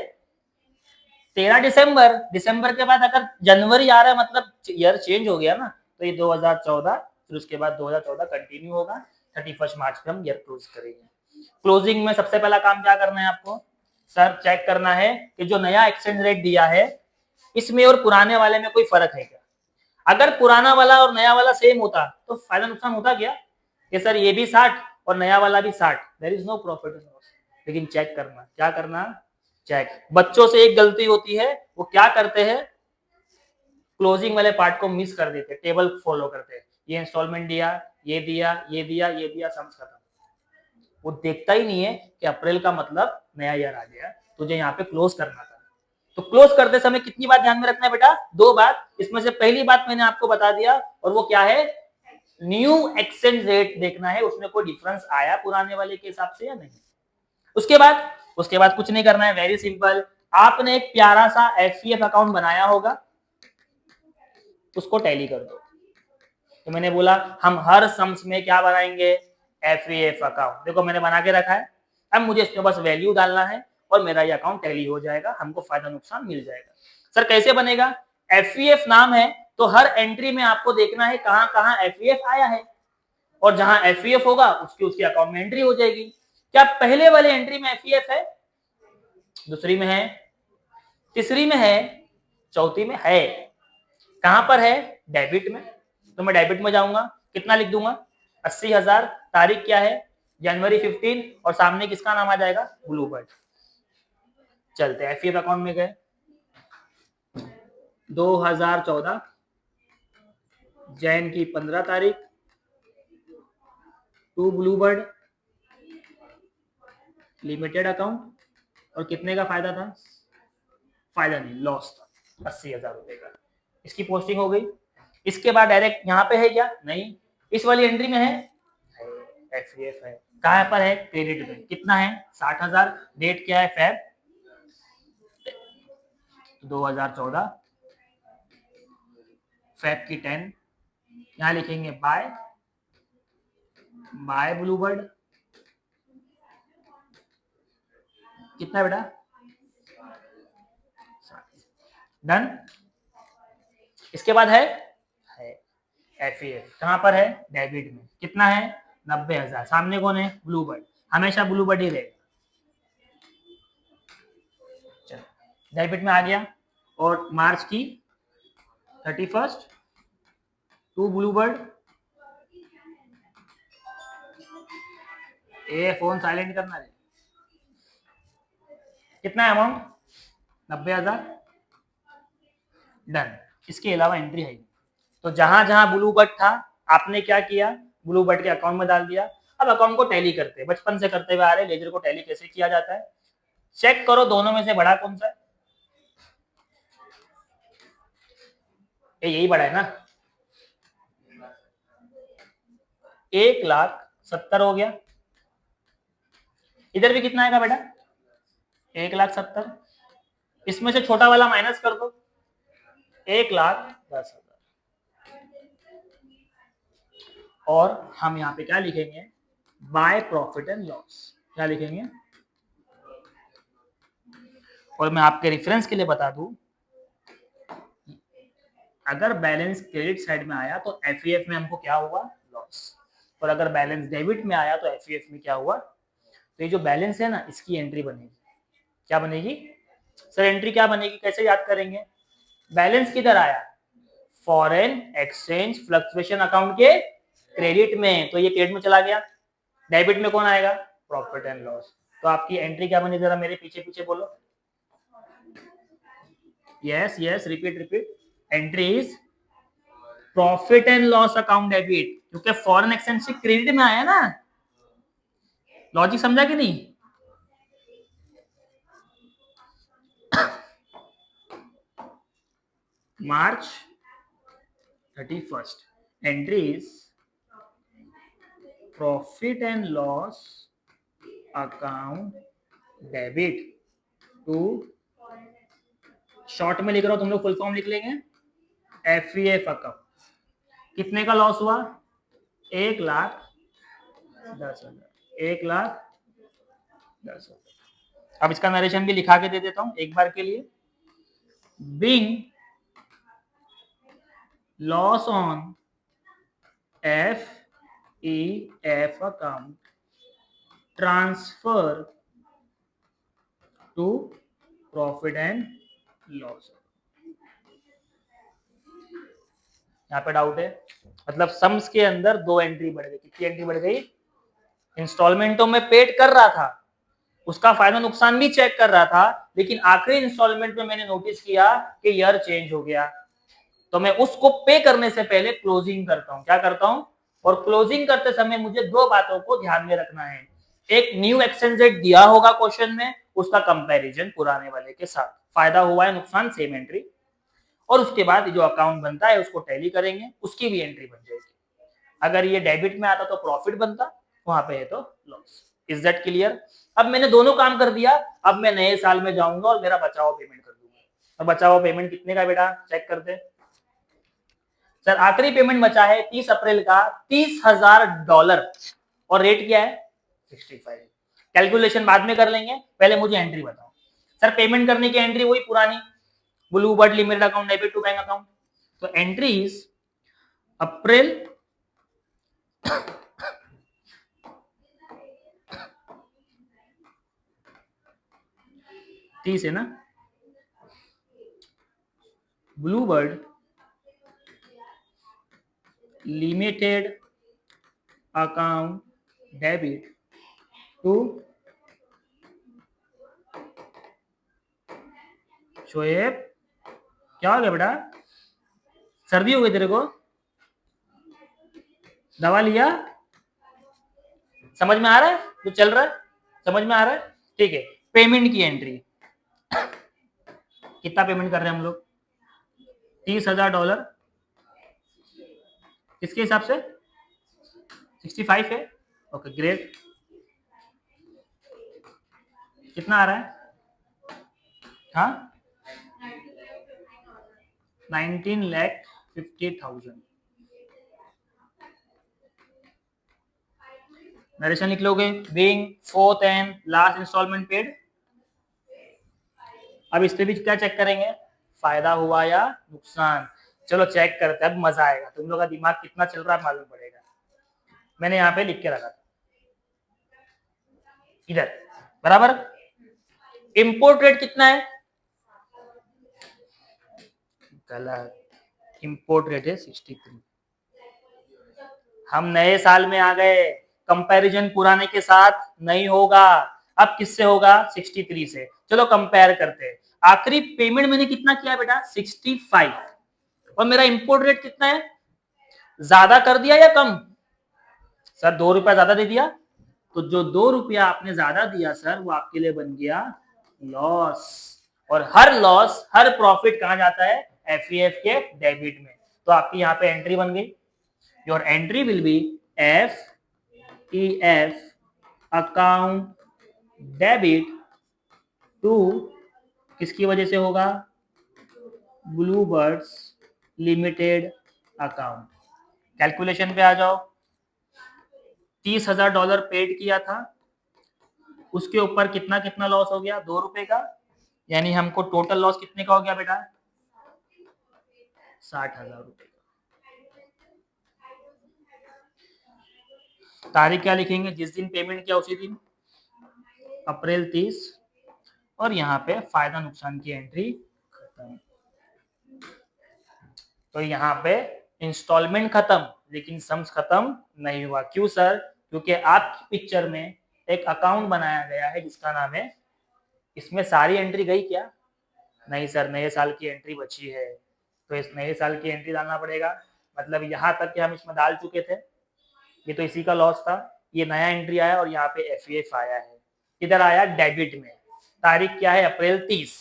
13 दिसंबर, दिसंबर के बाद अगर जनवरी आ रहा है मतलब ईयर चेंज हो गया ना। तो ये 2014, फिर उसके बाद 2014 कंटिन्यू होगा, 31 मार्च पे हम ईयर क्लोज करेंगे। क्लोजिंग में सबसे पहला काम क्या करना है आपको? सर चेक करना है कि जो नया एक्सचेंज रेट दिया है, इसमें और पुराने वाले में कोई फर्क है क्या? अगर पुराना वाला और नया वाला सेम होता तो फायदा नुकसान होता क्या? कि सर ये भी 60 और नया वाला भी 60, there is no profit and loss. लेकिन चेक करना, क्या करना? चेक। बच्चों से एक गलती होती है, वो क्या करते हैं? क्लोजिंग वाले पार्ट को मिस कर देते, टेबल फॉलो करते हैं। ये इंस्टॉलमेंट दिया, ये दिया, ये दिया, ये दिया, समझ खत्म। वो देखता ही नहीं है कि अप्रैल का मतलब नया ईयर आ गया, तुझे यहाँ पे क्लोज करना था। तो क्लोज करते समय कितनी बात ध्यान में रखना है बेटा? 2 बात। इसमें से पहली बात मैंने आपको बता दिया, और वो क्या है? न्यू एक्सचेंज रेट देखना है, उसमें कोई डिफरेंस आया पुराने वाले के हिसाब से या नहीं। उसके बाद कुछ नहीं करना है, वेरी सिंपल। आपने एक प्यारा सा एफईएफ अकाउंट बनाया होगा, उसको टैली कर दो। तो मैंने बोला हम हर सम्स में क्या बनाएंगे? एफईएफ अकाउंट। देखो मैंने बना के रखा है, अब मुझे इसमें बस वैल्यू डालना है और मेरा ये अकाउंट टैली हो जाएगा, हमको फायदा नुकसान मिल जाएगा। सर कैसे बनेगा? एफईएफ नाम है, तो हर एंट्री में आपको देखना है कहां कहां एफईएफ आया है, और जहां एफईएफ होगा उसकी उसकी अकाउंट में एंट्री हो जाएगी। क्या पहले वाले एंट्री में एफईएफ है? दूसरी में है, तीसरी में है, चौथी में है। कहां पर है? डेबिट में। तो मैं डेबिट में जाऊंगा, कितना लिख दूंगा? 80,000। तारीख क्या है? जनवरी 15, और सामने किसका नाम आ जाएगा? ब्लूबर्ड। चलते एफईएफ अकाउंट में गए, 2014 जैन की 15 तारीख, टू ब्लूबर्ड लिमिटेड अकाउंट, और कितने का फायदा था? फायदा नहीं, लॉस था 80,000 रुपए का। इसकी पोस्टिंग हो गई। इसके बाद डायरेक्ट यहाँ पे है क्या? नहीं। इस वाली एंट्री में है, एफईएफ है। कहाँ पर है? क्रेडिट में। कितना है? 60,000। डेट क्या है? फेब 2014, फेब की 10। यहाँ लिखेंगे बाय ब्लूबर्ड। कितना बेटा? डन। इसके बाद है एफईएफ। कहां पर है? डेबिट में। कितना है? 90,000। सामने कौन है? ब्लूबर्ड। हमेशा ब्लूबर्ड ही रहेगा। चलो डेबिट में आ गया, और मार्च की 31 टू ब्लूबर्ड। ए फोन साइलेंट करना है। कितना अमाउंट? 90,000। डन। इसके अलावा एंट्री है, तो जहां जहां ब्लूबर्ड था आपने क्या किया? ब्लूबर्ड के अकाउंट में डाल दिया। अब अकाउंट को टैली करते हैं, बचपन से करते हुए आ रहे, लेजर को टैली कैसे किया जाता है। चेक करो दोनों में से बड़ा कौन सा है? यही बड़ा है ना। 1,70,000 हो गया। इधर भी कितना आएगा बेटा? 1,70,000। इसमें से छोटा वाला माइनस कर दो, 1,10,000। और हम यहाँ पे क्या लिखेंगे? By profit and loss. क्या लिखेंगे? और मैं आपके रेफरेंस के लिए बता दूं, अगर बैलेंस क्रेडिट साइड में आया तो एफईएफ में हमको क्या हुआ, लॉस, और अगर बैलेंस डेबिट में आया तो एफईएफ में क्या हुआ। तो ये जो बैलेंस है ना, इसकी एंट्री बनेगी, क्या बनेगी सर, एंट्री क्या बनेगी, कैसे याद करेंगे, बैलेंस किधर आया, फॉरेन एक्सचेंज फ्लक्चुएशन अकाउंट के क्रेडिट में, तो ये क्रेडिट में चला गया, डेबिट में कौन आएगा, प्रॉफिट एंड लॉस। तो आपकी एंट्री क्या बनी, जरा मेरे पीछे पीछे बोलो, yes yes, repeat repeat, entry is profit and loss account debit, क्योंकि फॉरेन एक्सचेंज से क्रेडिट में आया ना, लॉजिक समझा कि नहीं। March 31st, entry is profit and loss account debit to, short में लिख रहा हूं, तुम लोग फुल फॉर्म लिख लेंगे, एफईएफ अकाउंट। कितने का लॉस हुआ, 1,10,000, 1,10,000। अब इसका नरेशन भी लिखा के दे देता हूं एक बार के लिए, being loss on FEF account transfer to profit and loss. यहाँ पे डाउट है, मतलब सम्स के अंदर दो एंट्री बढ़ गई, कितनी एंट्री बढ़ गई, इंस्टॉलमेंटों में पेड कर रहा था, उसका फायदा नुकसान भी चेक कर रहा था, लेकिन आखिरी इंस्टॉलमेंट में मैंने नोटिस किया कि ईयर चेंज हो गया, तो मैं उसको पे करने से पहले क्लोजिंग करता हूं, क्या करता हूं, और क्लोजिंग करते समय मुझे दो बातों को ध्यान में रखना है, एक न्यू एक्सचेंज रेट दिया होगा क्वेश्चन में, उसका कंपैरिजन पुराने वाले के साथ, फायदा हुआ है नुकसान सेम एंट्री, और उसके बाद जो अकाउंट बनता है उसको टैली करेंगे, उसकी भी एंट्री बन जाएगी। अगर ये डेबिट में आता तो प्रॉफिट बनता, वहां पे है तो लॉस। Is that clear. अब मैंने दोनों काम कर दिया, अब मैं नए साल में जाऊंगा और मेरा बचा हुआ पेमेंट कर दूंगा। अब बचा हुआ पेमेंट कितने का बेटा, चेक करते सर, आखिरी पेमेंट बचा है 30 अप्रैल का $30,000, और रेट क्या है 65। कैलकुलेशन बाद में कर लेंगे, पहले मुझे एंट्री बताओ सर, पेमेंट करने की एंट्री वही पुरानी, Bluebird limited account debit to bank account, तो एंट्री इज अप्रैल तीस है ना, Bluebird limited account debit to Shoaib, क्या हो गया बेटा, सर्दी हो गई तेरे को, दवा लिया, समझ में आ रहा है जो चल रहा है, समझ में आ रहा है, ठीक है। पेमेंट की एंट्री, कितना पेमेंट कर रहे हैं हम लोग, $30,000, किसके हिसाब से 65 है, ओके ग्रेट, कितना आ रहा है, हाँ 19,50,000, नरेशन लिख लोगे, being fourth and last instalment paid. अब इस पे भी क्या चेक करेंगे, फायदा हुआ या नुकसान, चलो चेक करते हैं, अब मजा आएगा, तुम लोग का दिमाग कितना चल रहा है मालूम पड़ेगा। मैंने यहाँ पे लिख के रखा था इधर, बराबर, इंपोर्ट रेट कितना है, गलत, इंपोर्ट रेट है 63, हम नए साल में आ गए, कंपैरिजन पुराने के साथ नहीं होगा, अब किससे होगा 63 से, चलो कंपेयर करते हैं। आखिरी पेमेंट मैंने कितना किया बेटा 65, और मेरा इंपोर्ट रेट कितना है, ज्यादा कर दिया या कम, सर 2 रुपया ज्यादा दे दिया, तो जो 2 रुपया आपने ज्यादा दिया सर, वो आपके लिए बन गया लॉस, और हर लॉस हर प्रॉफिट कहां जाता है, एफईएफ के डेबिट में, तो आपकी यहाँ पे एंट्री बन गई, your entry will be FEF account debit to, किसकी वजह से होगा, ब्लूबर्ड्स लिमिटेड अकाउंट। कैलकुलेशन पे आ जाओ, $30,000 पेड किया था, उसके ऊपर कितना कितना लॉस हो गया, 2 रुपए का, यानी हमको टोटल लॉस कितने का हो गया बेटा? 60,000 रुपए। तारीख क्या लिखेंगे? जिस दिन पेमेंट किया उसी दिन, अप्रैल 30। और यहाँ पे फायदा नुकसान की एंट्री खत्म। तो यहाँ पे इंस्टॉलमेंट खत्म, लेकिन सम्स खत्म नहीं हुआ। क्यों सर? क्योंकि आपकी पिक्चर में एक अकाउंट बनाया गया है जिसका नाम है, इसमें सारी एंट्री गई क्या? नहीं सर, नए साल की एंट्री बची है, तो इस नए साल की एंट्री डालना पड़ेगा। मतलब यहाँ तक कि हम इसमें डाल चुके थे, ये तो इसी का लॉस था। ये नया एंट्री आया और यहाँ पे एफ आया है। किधर आया? डेबिट में। तारीख क्या है? अप्रैल 30।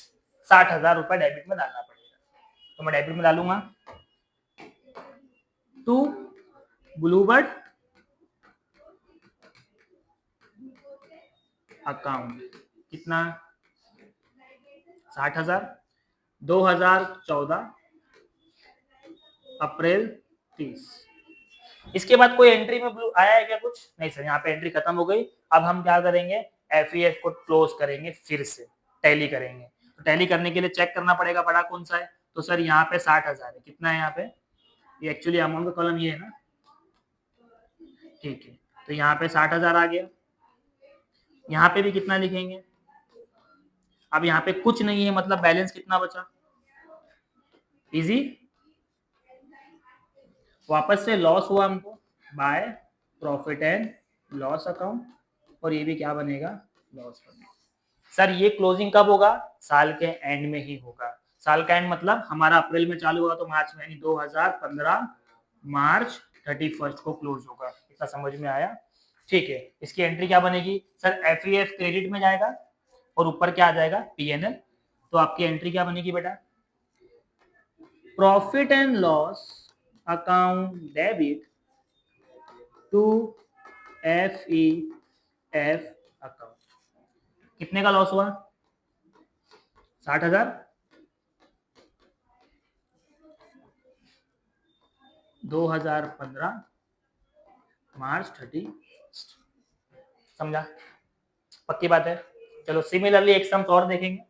60,000 रुपए डेबिट में डालना पड़ेगा, तो मैं डेबिट में डालूंगा टू ब्लूबर्ड अकाउंट। कितना? 60,000। 2014 अप्रैल 30। इसके बाद कोई एंट्री में ब्लू आया है क्या? कुछ नहीं सर, यहाँ पे एंट्री खत्म हो गई। अब हम क्या करेंगे? एफ को क्लोज करेंगे, फिर से टैली करेंगे। तो टैली करने के लिए चेक करना पड़ेगा बड़ा कौन सा है। तो सर यहाँ पे 60,000 है। कितना है यहाँ पे? ये एक्चुअली अमाउंट का कॉलम ये है ना, ठीक है। तो यहाँ पे 60,000 आ गया। यहाँ पे भी कितना लिखेंगे? अब यहाँ पे कुछ नहीं है, मतलब बैलेंस कितना बचा? इजी। वापस से लॉस हुआ हमको by profit and loss account, और ये भी क्या बनेगा? लॉस बनेगा। सर ये क्लोजिंग कब होगा? साल के एंड में ही होगा। साल का एंड मतलब हमारा अप्रैल में चालू होगा तो मार्च में, यानी 2015 मार्च 31 को क्लोज होगा। इतना समझ में आया? ठीक है। इसकी एंट्री क्या बनेगी? सर एफ क्रेडिट में जाएगा और ऊपर क्या आ जाएगा? पीएनएल। तो आपकी एंट्री क्या बनेगी बेटा? Profit and loss account debit to F account. कितने का लॉस हुआ? 60,000। 2015 मार्च 30। समझा? पक्की बात है। चलो सिमिलरली एक सम्स और देखेंगे।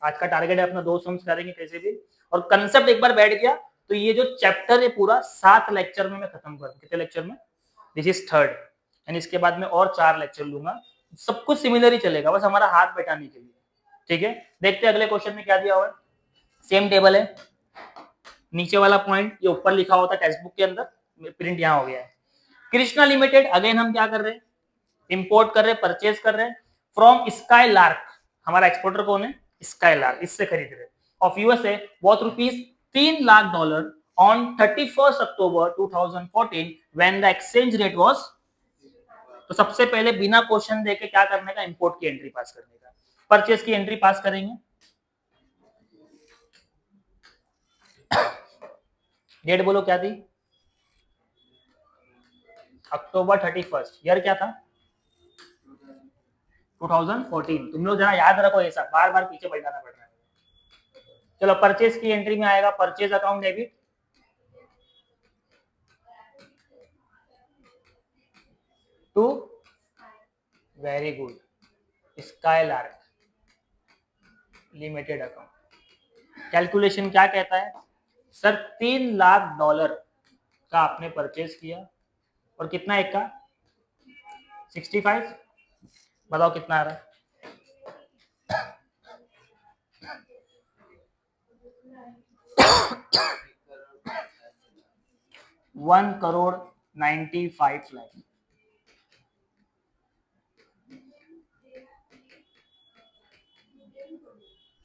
आज का टारगेट है अपना 2 सम्स करेंगे कैसे भी, और कंसेप्ट एक बार बैठ गया तो ये जो चैप्टर है पूरा 7 लेक्चर में मैं खत्म कर दूं। कितने लेक्चर में? दिस इज थर्ड, यानी इसके बाद में और 4 लेक्चर लूंगा। सब कुछ सिमिलर ही चलेगा, बस हमारा हाथ बैठाने के लिए। ठीक है, देखते हैं अगले क्वेश्चन में क्या दिया हुआ है। सेम टेबल है, नीचे वाला पॉइंट ये ऊपर लिखा होता है टेक्स्ट बुक के अंदर, प्रिंट यहाँ हो गया है। कृष्णा लिमिटेड, अगेन हम क्या कर रहे हैं? इंपोर्ट कर रहे हैं, परचेज कर रहे हैं फ्रॉम स्काई लार्क। हमारा एक्सपोर्टर कौन है? स्काई लार्क, इससे खरीद रहे हैं। Of USA worth rupees $3 lakh on 31 October 2014 when the exchange rate was. तो सबसे पहले बिना क्वेश्चन देके क्या करने का? इंपोर्ट की एंट्री पास करने का। परचेज की एंट्री पास करेंगे। डेट बोलो क्या थी? अक्टूबर 31। ईयर क्या था? 2014। तुम लोग जरा याद रखो, ये सब बार बार पीछे बैठाना पड़ रहा है। चलो परचेज की एंट्री में आएगा purchase account debit to, very good, Skylark limited account. Calculation क्या कहता है? सर $3 लाख का आपने परचेज किया, और कितना एक का? 65। बताओ कितना आ रहा है? 1,95 लाख।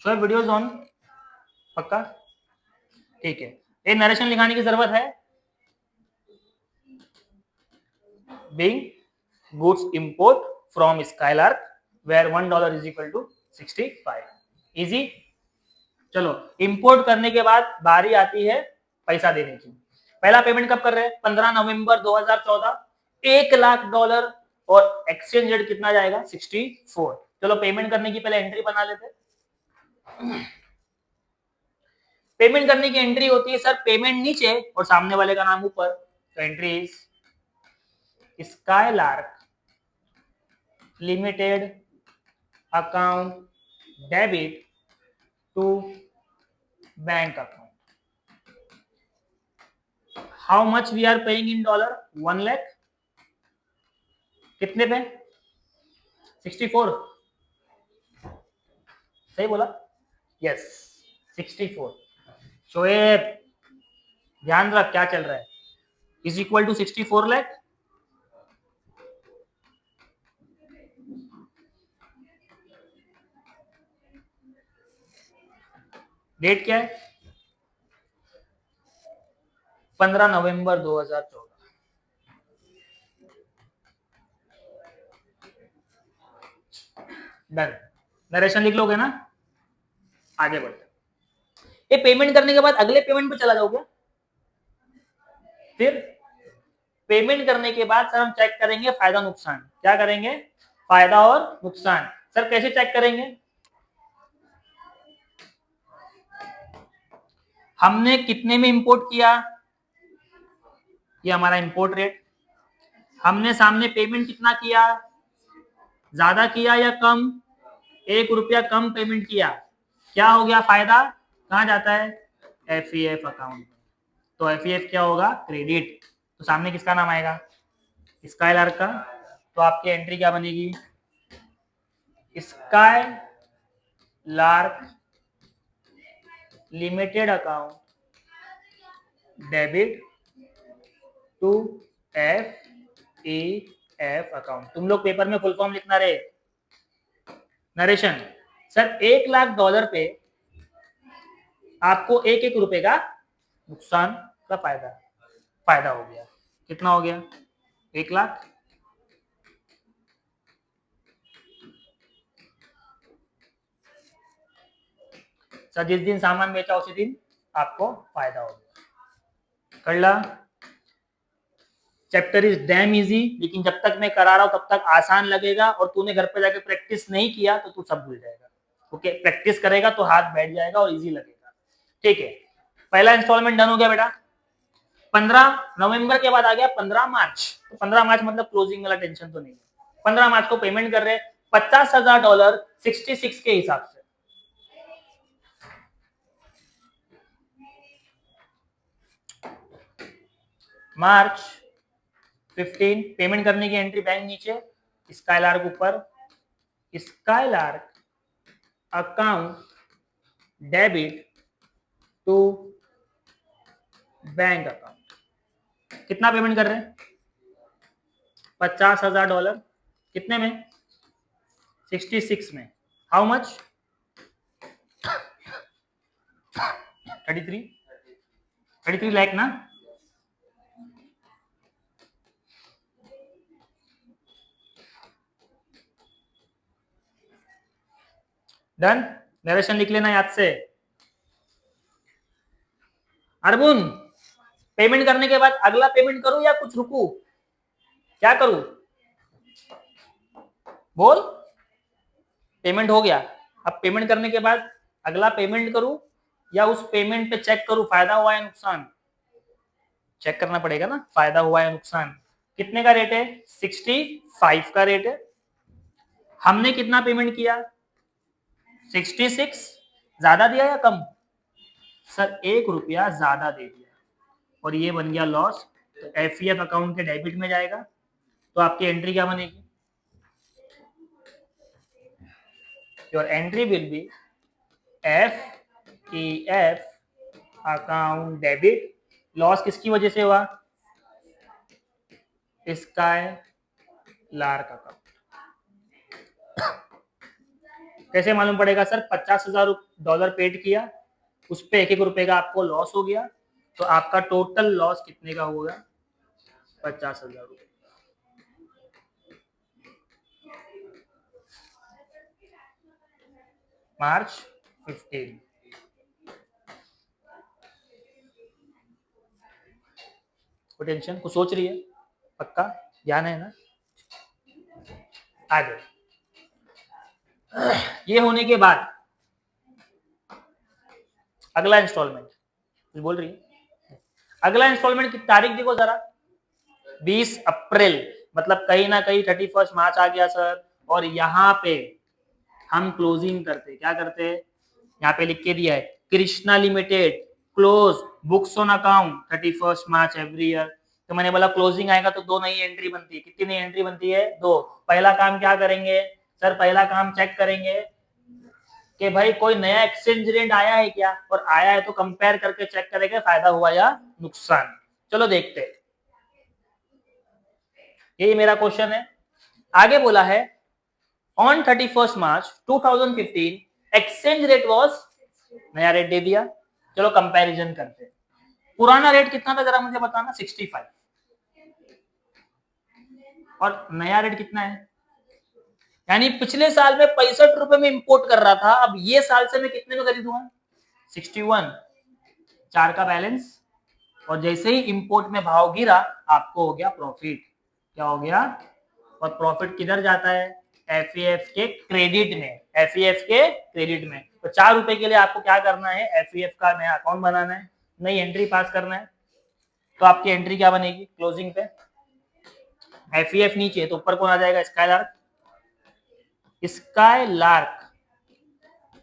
शो वीडियोस ऑन, पक्का? ठीक है, ये नरेशन लिखाने की जरूरत है। Being goods import from Skylark where $1 is equal to 65. Easy. चलो इंपोर्ट करने के बाद बारी आती है पैसा देने की। पहला पेमेंट कब कर रहे हैं? 15 नवंबर 2014, $1 लाख, और एक्सचेंज रेट कितना जाएगा? 64। चलो पेमेंट करने की पहले एंट्री बना लेते हैं। पेमेंट करने की एंट्री होती है सर, पेमेंट नीचे और सामने वाले का नाम ऊपर। तो entry is Skylark limited account debit to bank account. How much we are paying in dollar? 1 lakh. कितने पे? 64. सही बोला? यस, 64. शोएब ध्यान रख क्या चल रहा है. Is equal to 64 lakh. Date क्या है? 15 नवंबर 2014. डन. नरेशन लिख लोगे ना? आगे बढ़ते. ये पेमेंट करने के बाद अगले पेमेंट पे चला जाओगे. फिर पेमेंट करने के बाद सर हम चेक करेंगे फायदा नुकसान. क्या करेंगे? फायदा और नुकसान. सर कैसे चेक करेंगे? हमने कितने में इंपोर्ट किया? ये हमारा इंपोर्ट रेट. हमने सामने पेमेंट कितना किया? ज्यादा किया या कम? 1 रुपया कम पेमेंट किया. क्या हो गया? फायदा कहां जाता है? एफईएफ अकाउंट. तो एफईएफ क्या होगा? क्रेडिट. तो सामने किसका नाम आएगा? स्काई लार्क का. तो आपकी एंट्री क्या बनेगी? Skylark limited account debit to FEF account. तुम लोग पेपर में फुल फॉर्म लिखना रहे. नरेशन. सर 1 लाख डॉलर पे आपको 1-1 रुपए का नुकसान का फायदा हो गया. कितना हो गया? 1 लाख. सर जिस दिन सामान बेचा उसी दिन आपको फायदा हो गया. कर ला. Chapter is damn easy. लेकिन जब तक मैं करा रहा हूं तब तक आसान लगेगा और तूने घर पे जाके प्रैक्टिस नहीं किया तो तू सब भूल जाएगा. ओके, प्रैक्टिस करेगा तो हाथ बैठ जाएगा और इजी लगेगा. ठीक है, पहला इंस्टॉलमेंट डन हो गया बेटा. 15 नवंबर के बाद आ गया 15 मार्च. तो 15 मार्च मतलब क्लोजिंग वाला टेंशन तो नहीं है. 15 मार्च को पेमेंट कर रहे $50,000 66 के हिसाब से. मार्च 15 पेमेंट करने की एंट्री बैंक नीचे, स्काईलार्क ऊपर. Skylark account debit to bank account. कितना पेमेंट कर रहे हैं? $50,000. कितने में? 66 में. How much? 33 लाख ना. डन. नरेशन लिख लेना याद से. अरबुन पेमेंट करने के बाद अगला पेमेंट करूं या कुछ रुकू? क्या करूं? बोल. पेमेंट हो गया. अब पेमेंट करने के बाद अगला पेमेंट करूं या उस पेमेंट पे चेक करूं फायदा हुआ या नुकसान? चेक करना पड़ेगा ना फायदा हुआ या नुकसान. कितने का रेट है? 65 का रेट है. हमने कितना पेमेंट किया? 66. ज्यादा दिया या कम? सर 1 रुपया ज्यादा दे दिया और ये बन गया लॉस. तो एफईएफ अकाउंट के डेबिट में जाएगा. तो आपकी एंट्री क्या बनेगी? Your entry will be FEF account debit. Loss किसकी वजह से हुआ? Skylark account. कैसे मालूम पड़ेगा? सर $50,000 पेड किया, उस पे 1-1 रुपए का आपको लॉस हो गया. तो आपका टोटल लॉस कितने का होगा? $50,000. मार्च 15. कोई टेंशन? कुछ सोच रही है? पक्का ध्यान है ना? आगे ये होने के बाद अगला इंस्टॉलमेंट. कुछ बोल रही है? अगला इंस्टॉलमेंट की तारीख देखो जरा. 20 अप्रैल. मतलब कहीं ना कहीं 31 मार्च आ गया सर. और यहाँ पे हम क्लोजिंग करते. क्या करते? यहाँ पे लिख के दिया है Krishna limited close books on account 31 March every year. तो मैंने बोला क्लोजिंग आएगा तो दो नई एंट्री बनती है। कितनी नई एंट्री बनती है? दो। पहला काम क्या करेंगे सर? पहला काम चेक करेंगे कि भाई कोई नया एक्सचेंज रेट आया है क्या, और आया है तो कंपेयर करके चेक करेंगे फायदा हुआ या नुकसान। चलो देखते हैं, यही मेरा क्वेश्चन है। आगे बोला है on 31 March 2015 exchange rate was, नया रेट दे दिया। चलो कंपैरिजन करते हैं। पुराना रेट कितना था जरा मुझे बताना? 65। और नया रेट कितना है? यानी पिछले साल में 65 रुपए में इंपोर्ट कर रहा था, अब ये साल से मैं कितने में खरीदूंगा? 61। 4 का बैलेंस, और जैसे ही इंपोर्ट में भाव गिरा आपको हो गया प्रॉफिट। क्या हो गया? और प्रॉफिट किधर जाता है? एफईएफ के क्रेडिट में। एफईएफ के क्रेडिट में। तो 4 रुपए के लिए आपको क्या करना है? एफईएफ का नया अकाउंट बनाना है, नई एंट्री पास करना है। तो आपकी एंट्री क्या बनेगी क्लोजिंग पे? एफईएफ नीचे तो ऊपर कौन आ जाएगा? Skylark. Skylark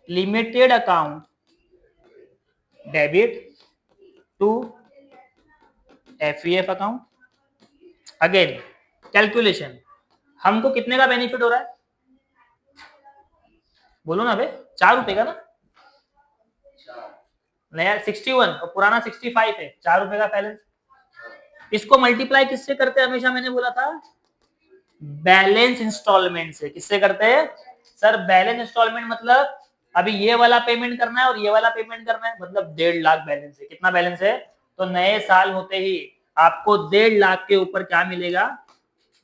limited account debit to FEF account. Again calculation, हमको कितने का बेनिफिट हो रहा है? बोलो ना बे। 4 रुपए का ना? नया 61 और पुराना 65 है। 4 रुपए का बैलेंस। इसको मल्टीप्लाई किससे करते हैं? हमेशा मैंने बोला था बैलेंस इंस्टॉलमेंट से। किससे करते हैं सर? बैलेंस इंस्टॉलमेंट मतलब अभी ये वाला पेमेंट करना है और ये वाला पेमेंट करना है, मतलब 1.5 लाख बैलेंस है। कितना बैलेंस है? तो नए साल होते ही आपको 1.5 लाख के ऊपर क्या मिलेगा?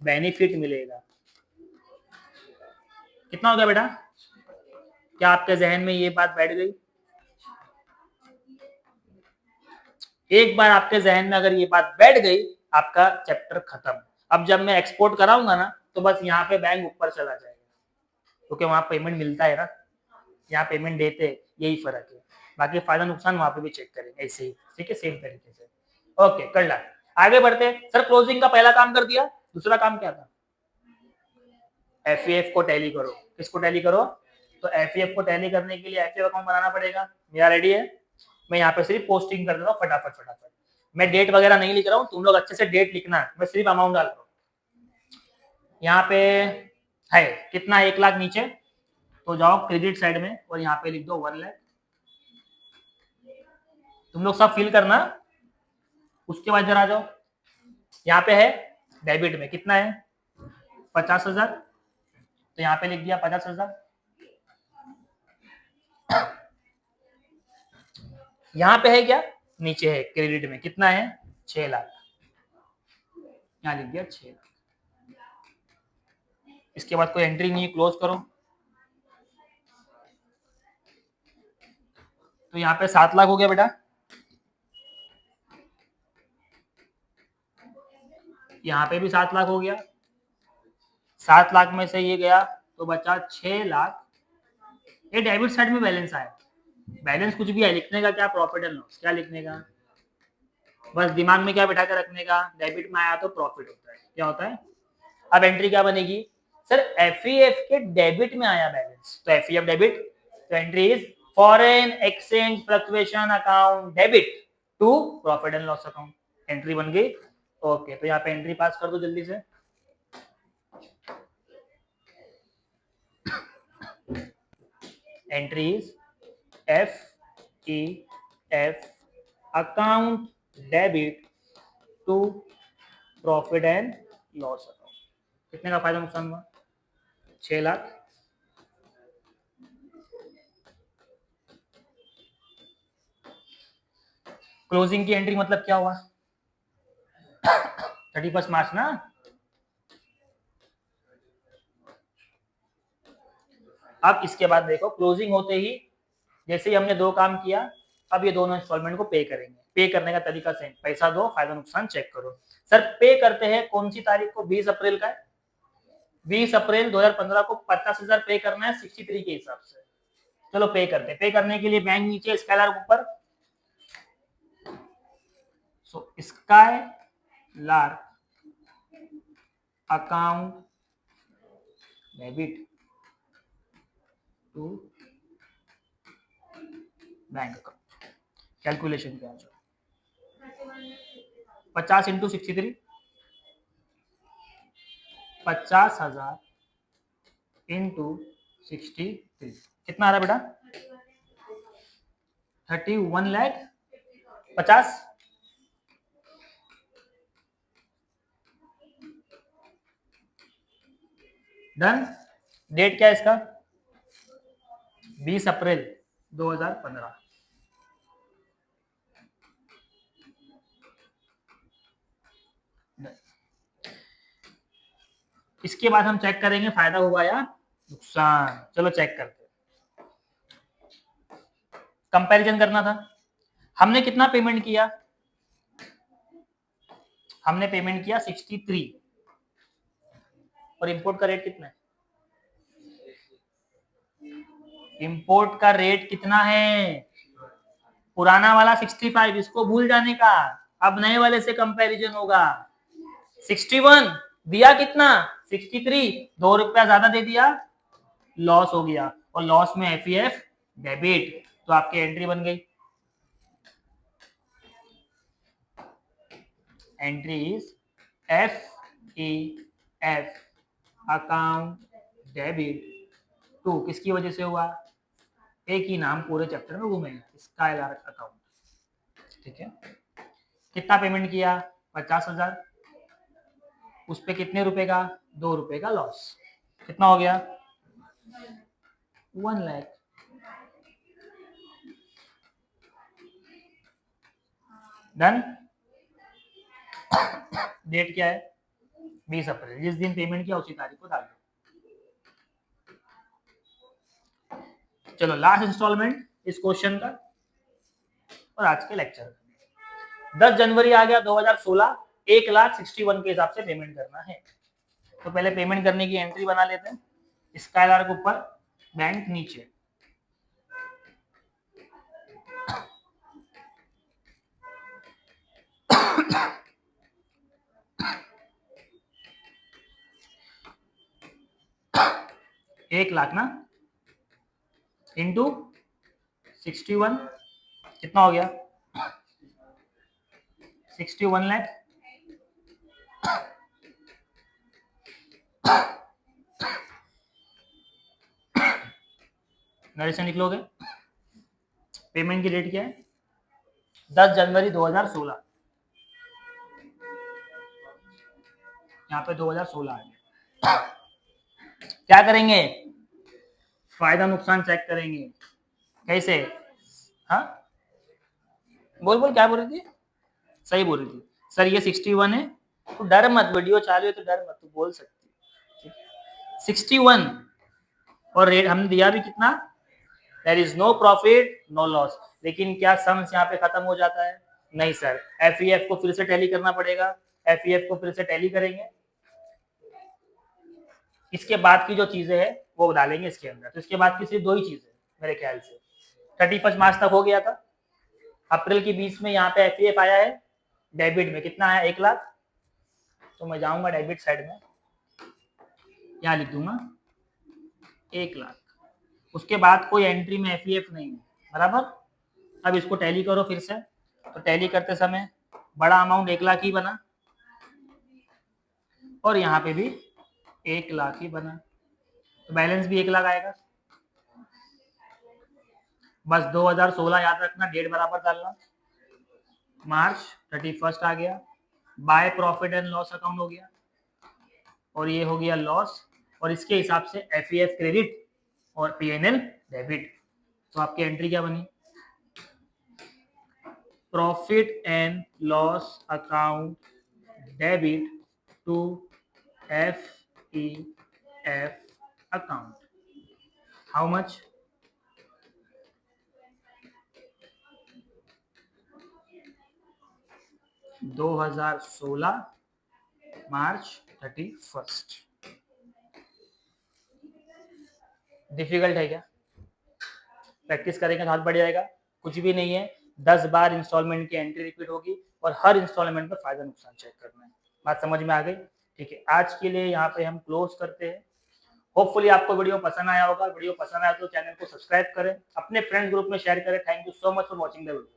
बेनिफिट मिलेगा। कितना हो गया बेटा? क्या आपके जहन में ये बात बैठ गई? एक बार आपके जहन में अगर ये बात बैठ गई, आपका चैप्टर खत्म। अब जब मैं एक्सपोर्ट कराऊंगा ना तो बस यहाँ पे बैंक ऊपर चला जाएगा, क्योंकि वहां पेमेंट मिलता है ना, यहाँ पेमेंट देते हैं, यही फर्क है। बाकी फायदा नुकसान वहां पे भी चेक करेंगे ऐसे ही, ठीक है, सेम तरीके से। ओके, कर ला। आगे बढ़ते। सर क्लोजिंग का पहला काम कर दिया, दूसरा काम क्या था? एफईएफ को टैली करो। किसको टैली करो? तो एफईएफ को टैली करने के लिए एफईएफ अकाउंट बनाना पड़ेगा। मेरा रेडी है, मैं यहाँ पे सिर्फ पोस्टिंग कर देता हूँ फटाफट फटाफट। मैं डेट वगैरह नहीं लिख रहा हूँ, तुम लोग अच्छे से डेट लिखना, मैं सिर्फ अमाउंट डाल रहा हूँ। यहाँ पे है कितना? 1 लाख नीचे, तो जाओ क्रेडिट साइड में और यहाँ पे लिख दो 1 लाख। तुम लोग सब फिल करना। उसके बाद जरा जाओ, यहाँ पे है डेबिट में कितना है? 50,000। तो यहाँ पे लिख दिया 50,000। यहाँ पे है क्या? नीचे है क्रेडिट में कितना है? 6 लाख। यहाँ लिख दिया 6 लाख। इसके बाद कोई एंट्री नहीं, क्लोज करो। तो यहाँ पे 7 लाख हो गया बेटा। यहाँ पे भी 7 लाख हो गया। 7 लाख में से ये गया तो बचा 6 लाख। ये डेबिट साइड में बैलेंस आया। बैलेंस कुछ भी है, लिखने का क्या? Profit and loss. क्या लिखने का? बस दिमाग में क्या बिठा कर रखने का? डेबिट में आया तो प्रॉफिट होता है। क्या होता है? अब एंट्री क्या बनेगी सर? एफईएफ के डेबिट में आया बैलेंस, तो एफईएफ डेबिट। तो entry is foreign exchange fluctuation account debit to profit and loss account. Entry बन गई। ओके, तो यहाँ पे एंट्री पास कर दो जल्दी से। Entry is F E F account debit to profit and loss account. कितने का फायदा नुकसान हुआ? 6 लाख। क्लोजिंग की एंट्री मतलब क्या हुआ? 31 मार्च ना। अब इसके बाद देखो, क्लोजिंग होते ही जैसे ही हमने 2 काम किया, अब ये दोनों इंस्टॉलमेंट को पे करेंगे। पे करने का तरीका सेम, पैसा दो, फायदा नुकसान चेक करो। सर पे करते हैं कौन सी तारीख को? 20 अप्रैल का है। 20 अप्रैल 2015 को 50,000 पे करना है 63 के हिसाब से। चलो पे करते हैं। पे करने के लिए बैंक नीचे, स्काईलार्क ऊपर। So skylark account debit to bank account. Calculation क्या है? 50 इंटू 63, 50,000 इंटू 63 कितना आ रहा बेटा? 31,50,000। डन। डेट क्या है इसका? 20 अप्रैल 2015। इसके बाद हम चेक करेंगे फायदा हुआ या नुकसान। चलो चेक करते हैं। कंपैरिजन करना था। हमने कितना पेमेंट किया? हमने पेमेंट किया 63 और इंपोर्ट का रेट कितना है? इंपोर्ट का रेट कितना है? पुराना वाला 65, इसको भूल जाने का। अब नए वाले से कंपैरिजन होगा। 61 दिया कितना? 63, 2 रुपया ज्यादा दे दिया, लॉस हो गया। और लॉस में एफईएफ डेबिट, तो आपकी एंट्री बन गई। Entry is FEF account debit to, किसकी वजह से हुआ? एक ही नाम पूरे चैप्टर में घूमेगा, स्काईलार्क अकाउंट। ठीक है। कितना पेमेंट किया? 50,000। उस पे कितने रुपए का? 2 रुपए का लॉस। कितना हो गया? 1 लाख। डन। डेट क्या है? 20 अप्रैल। जिस दिन पेमेंट किया उसी तारीख को डाल दो। चलो लास्ट इंस्टॉलमेंट इस क्वेश्चन का और आज के लेक्चर। 10 जनवरी आ गया 2016, 1,61,000 के हिसाब से पेमेंट करना है। तो पहले पेमेंट करने की एंट्री बना लेते हैं। स्काईलार्क ऊपर, बैंक नीचे। एक लाख ना, इंटू 61 कितना हो गया? 61 लाख। नरेशन निकलोगे? पेमेंट की डेट क्या है? 10 जनवरी 2016। यहाँ पे 2016 आ गया। क्या करेंगे? फायदा नुकसान चेक करेंगे। कैसे? हाँ बोल बोल, क्या बोल रही थी? सही बोल रही थी सर, ये 61 है। तो डर मत, वीडियो चालू है तो डर मत, तू बोल सकती है। 61 और रेट हमने दिया भी कितना? There is no profit no loss. लेकिन क्या सम्स यहाँ पे खत्म हो जाता है? नहीं सर, एफईएफ को फिर से टैली करना पड़ेगा। एफईएफ को फिर से टैली करेंगे, इसके बाद की जो चीजें हैं वो डालेंगे इसके अंदर। तो इसके बाद की सिर्फ 2 ही चीजें मेरे ख्याल से। 31 मार्च तक हो गया था। अप्रैल के 20 में यहाँ पे एफईएफ आया है। डेबिट में कितना आया? 1 लाख। तो मैं जाऊंगा डेबिट साइड में, यहाँ लिख दूंगा 1 लाख। उसके बाद कोई एंट्री में एफईएफ नहीं है, बराबर। अब इसको टैली करो फिर से। तो टैली करते समय बड़ा अमाउंट 1 लाख ही बना और यहाँ पे भी 1 लाख ही बना, तो बैलेंस भी 1 लाख आएगा। बस 2016 याद रखना, डेट बराबर डालना। मार्च 31 आ गया। By profit and loss account हो गया और ये हो गया लॉस, और इसके हिसाब से एफईएफ क्रेडिट और पीएनएल डेबिट। तो आपकी एंट्री क्या बनी? Profit and loss account debit to FEF account. How much? $2016 March 31। Difficult है क्या? प्रैक्टिस करेंगे तो हाथ बढ़ जाएगा। कुछ भी नहीं है, 10 बार इंस्टॉलमेंट की एंट्री रिपीट होगी और हर इंस्टॉलमेंट में फायदा नुकसान चेक करना है। बात समझ में आ गई? ठीक है, आज के लिए यहाँ पे हम क्लोज करते हैं। होपफुली आपको वीडियो पसंद आया होगा। वीडियो पसंद आया तो चैनल को सब्सक्राइब करें, अपने फ्रेंड्स ग्रुप में शेयर करें। Thank you so much for watching the video.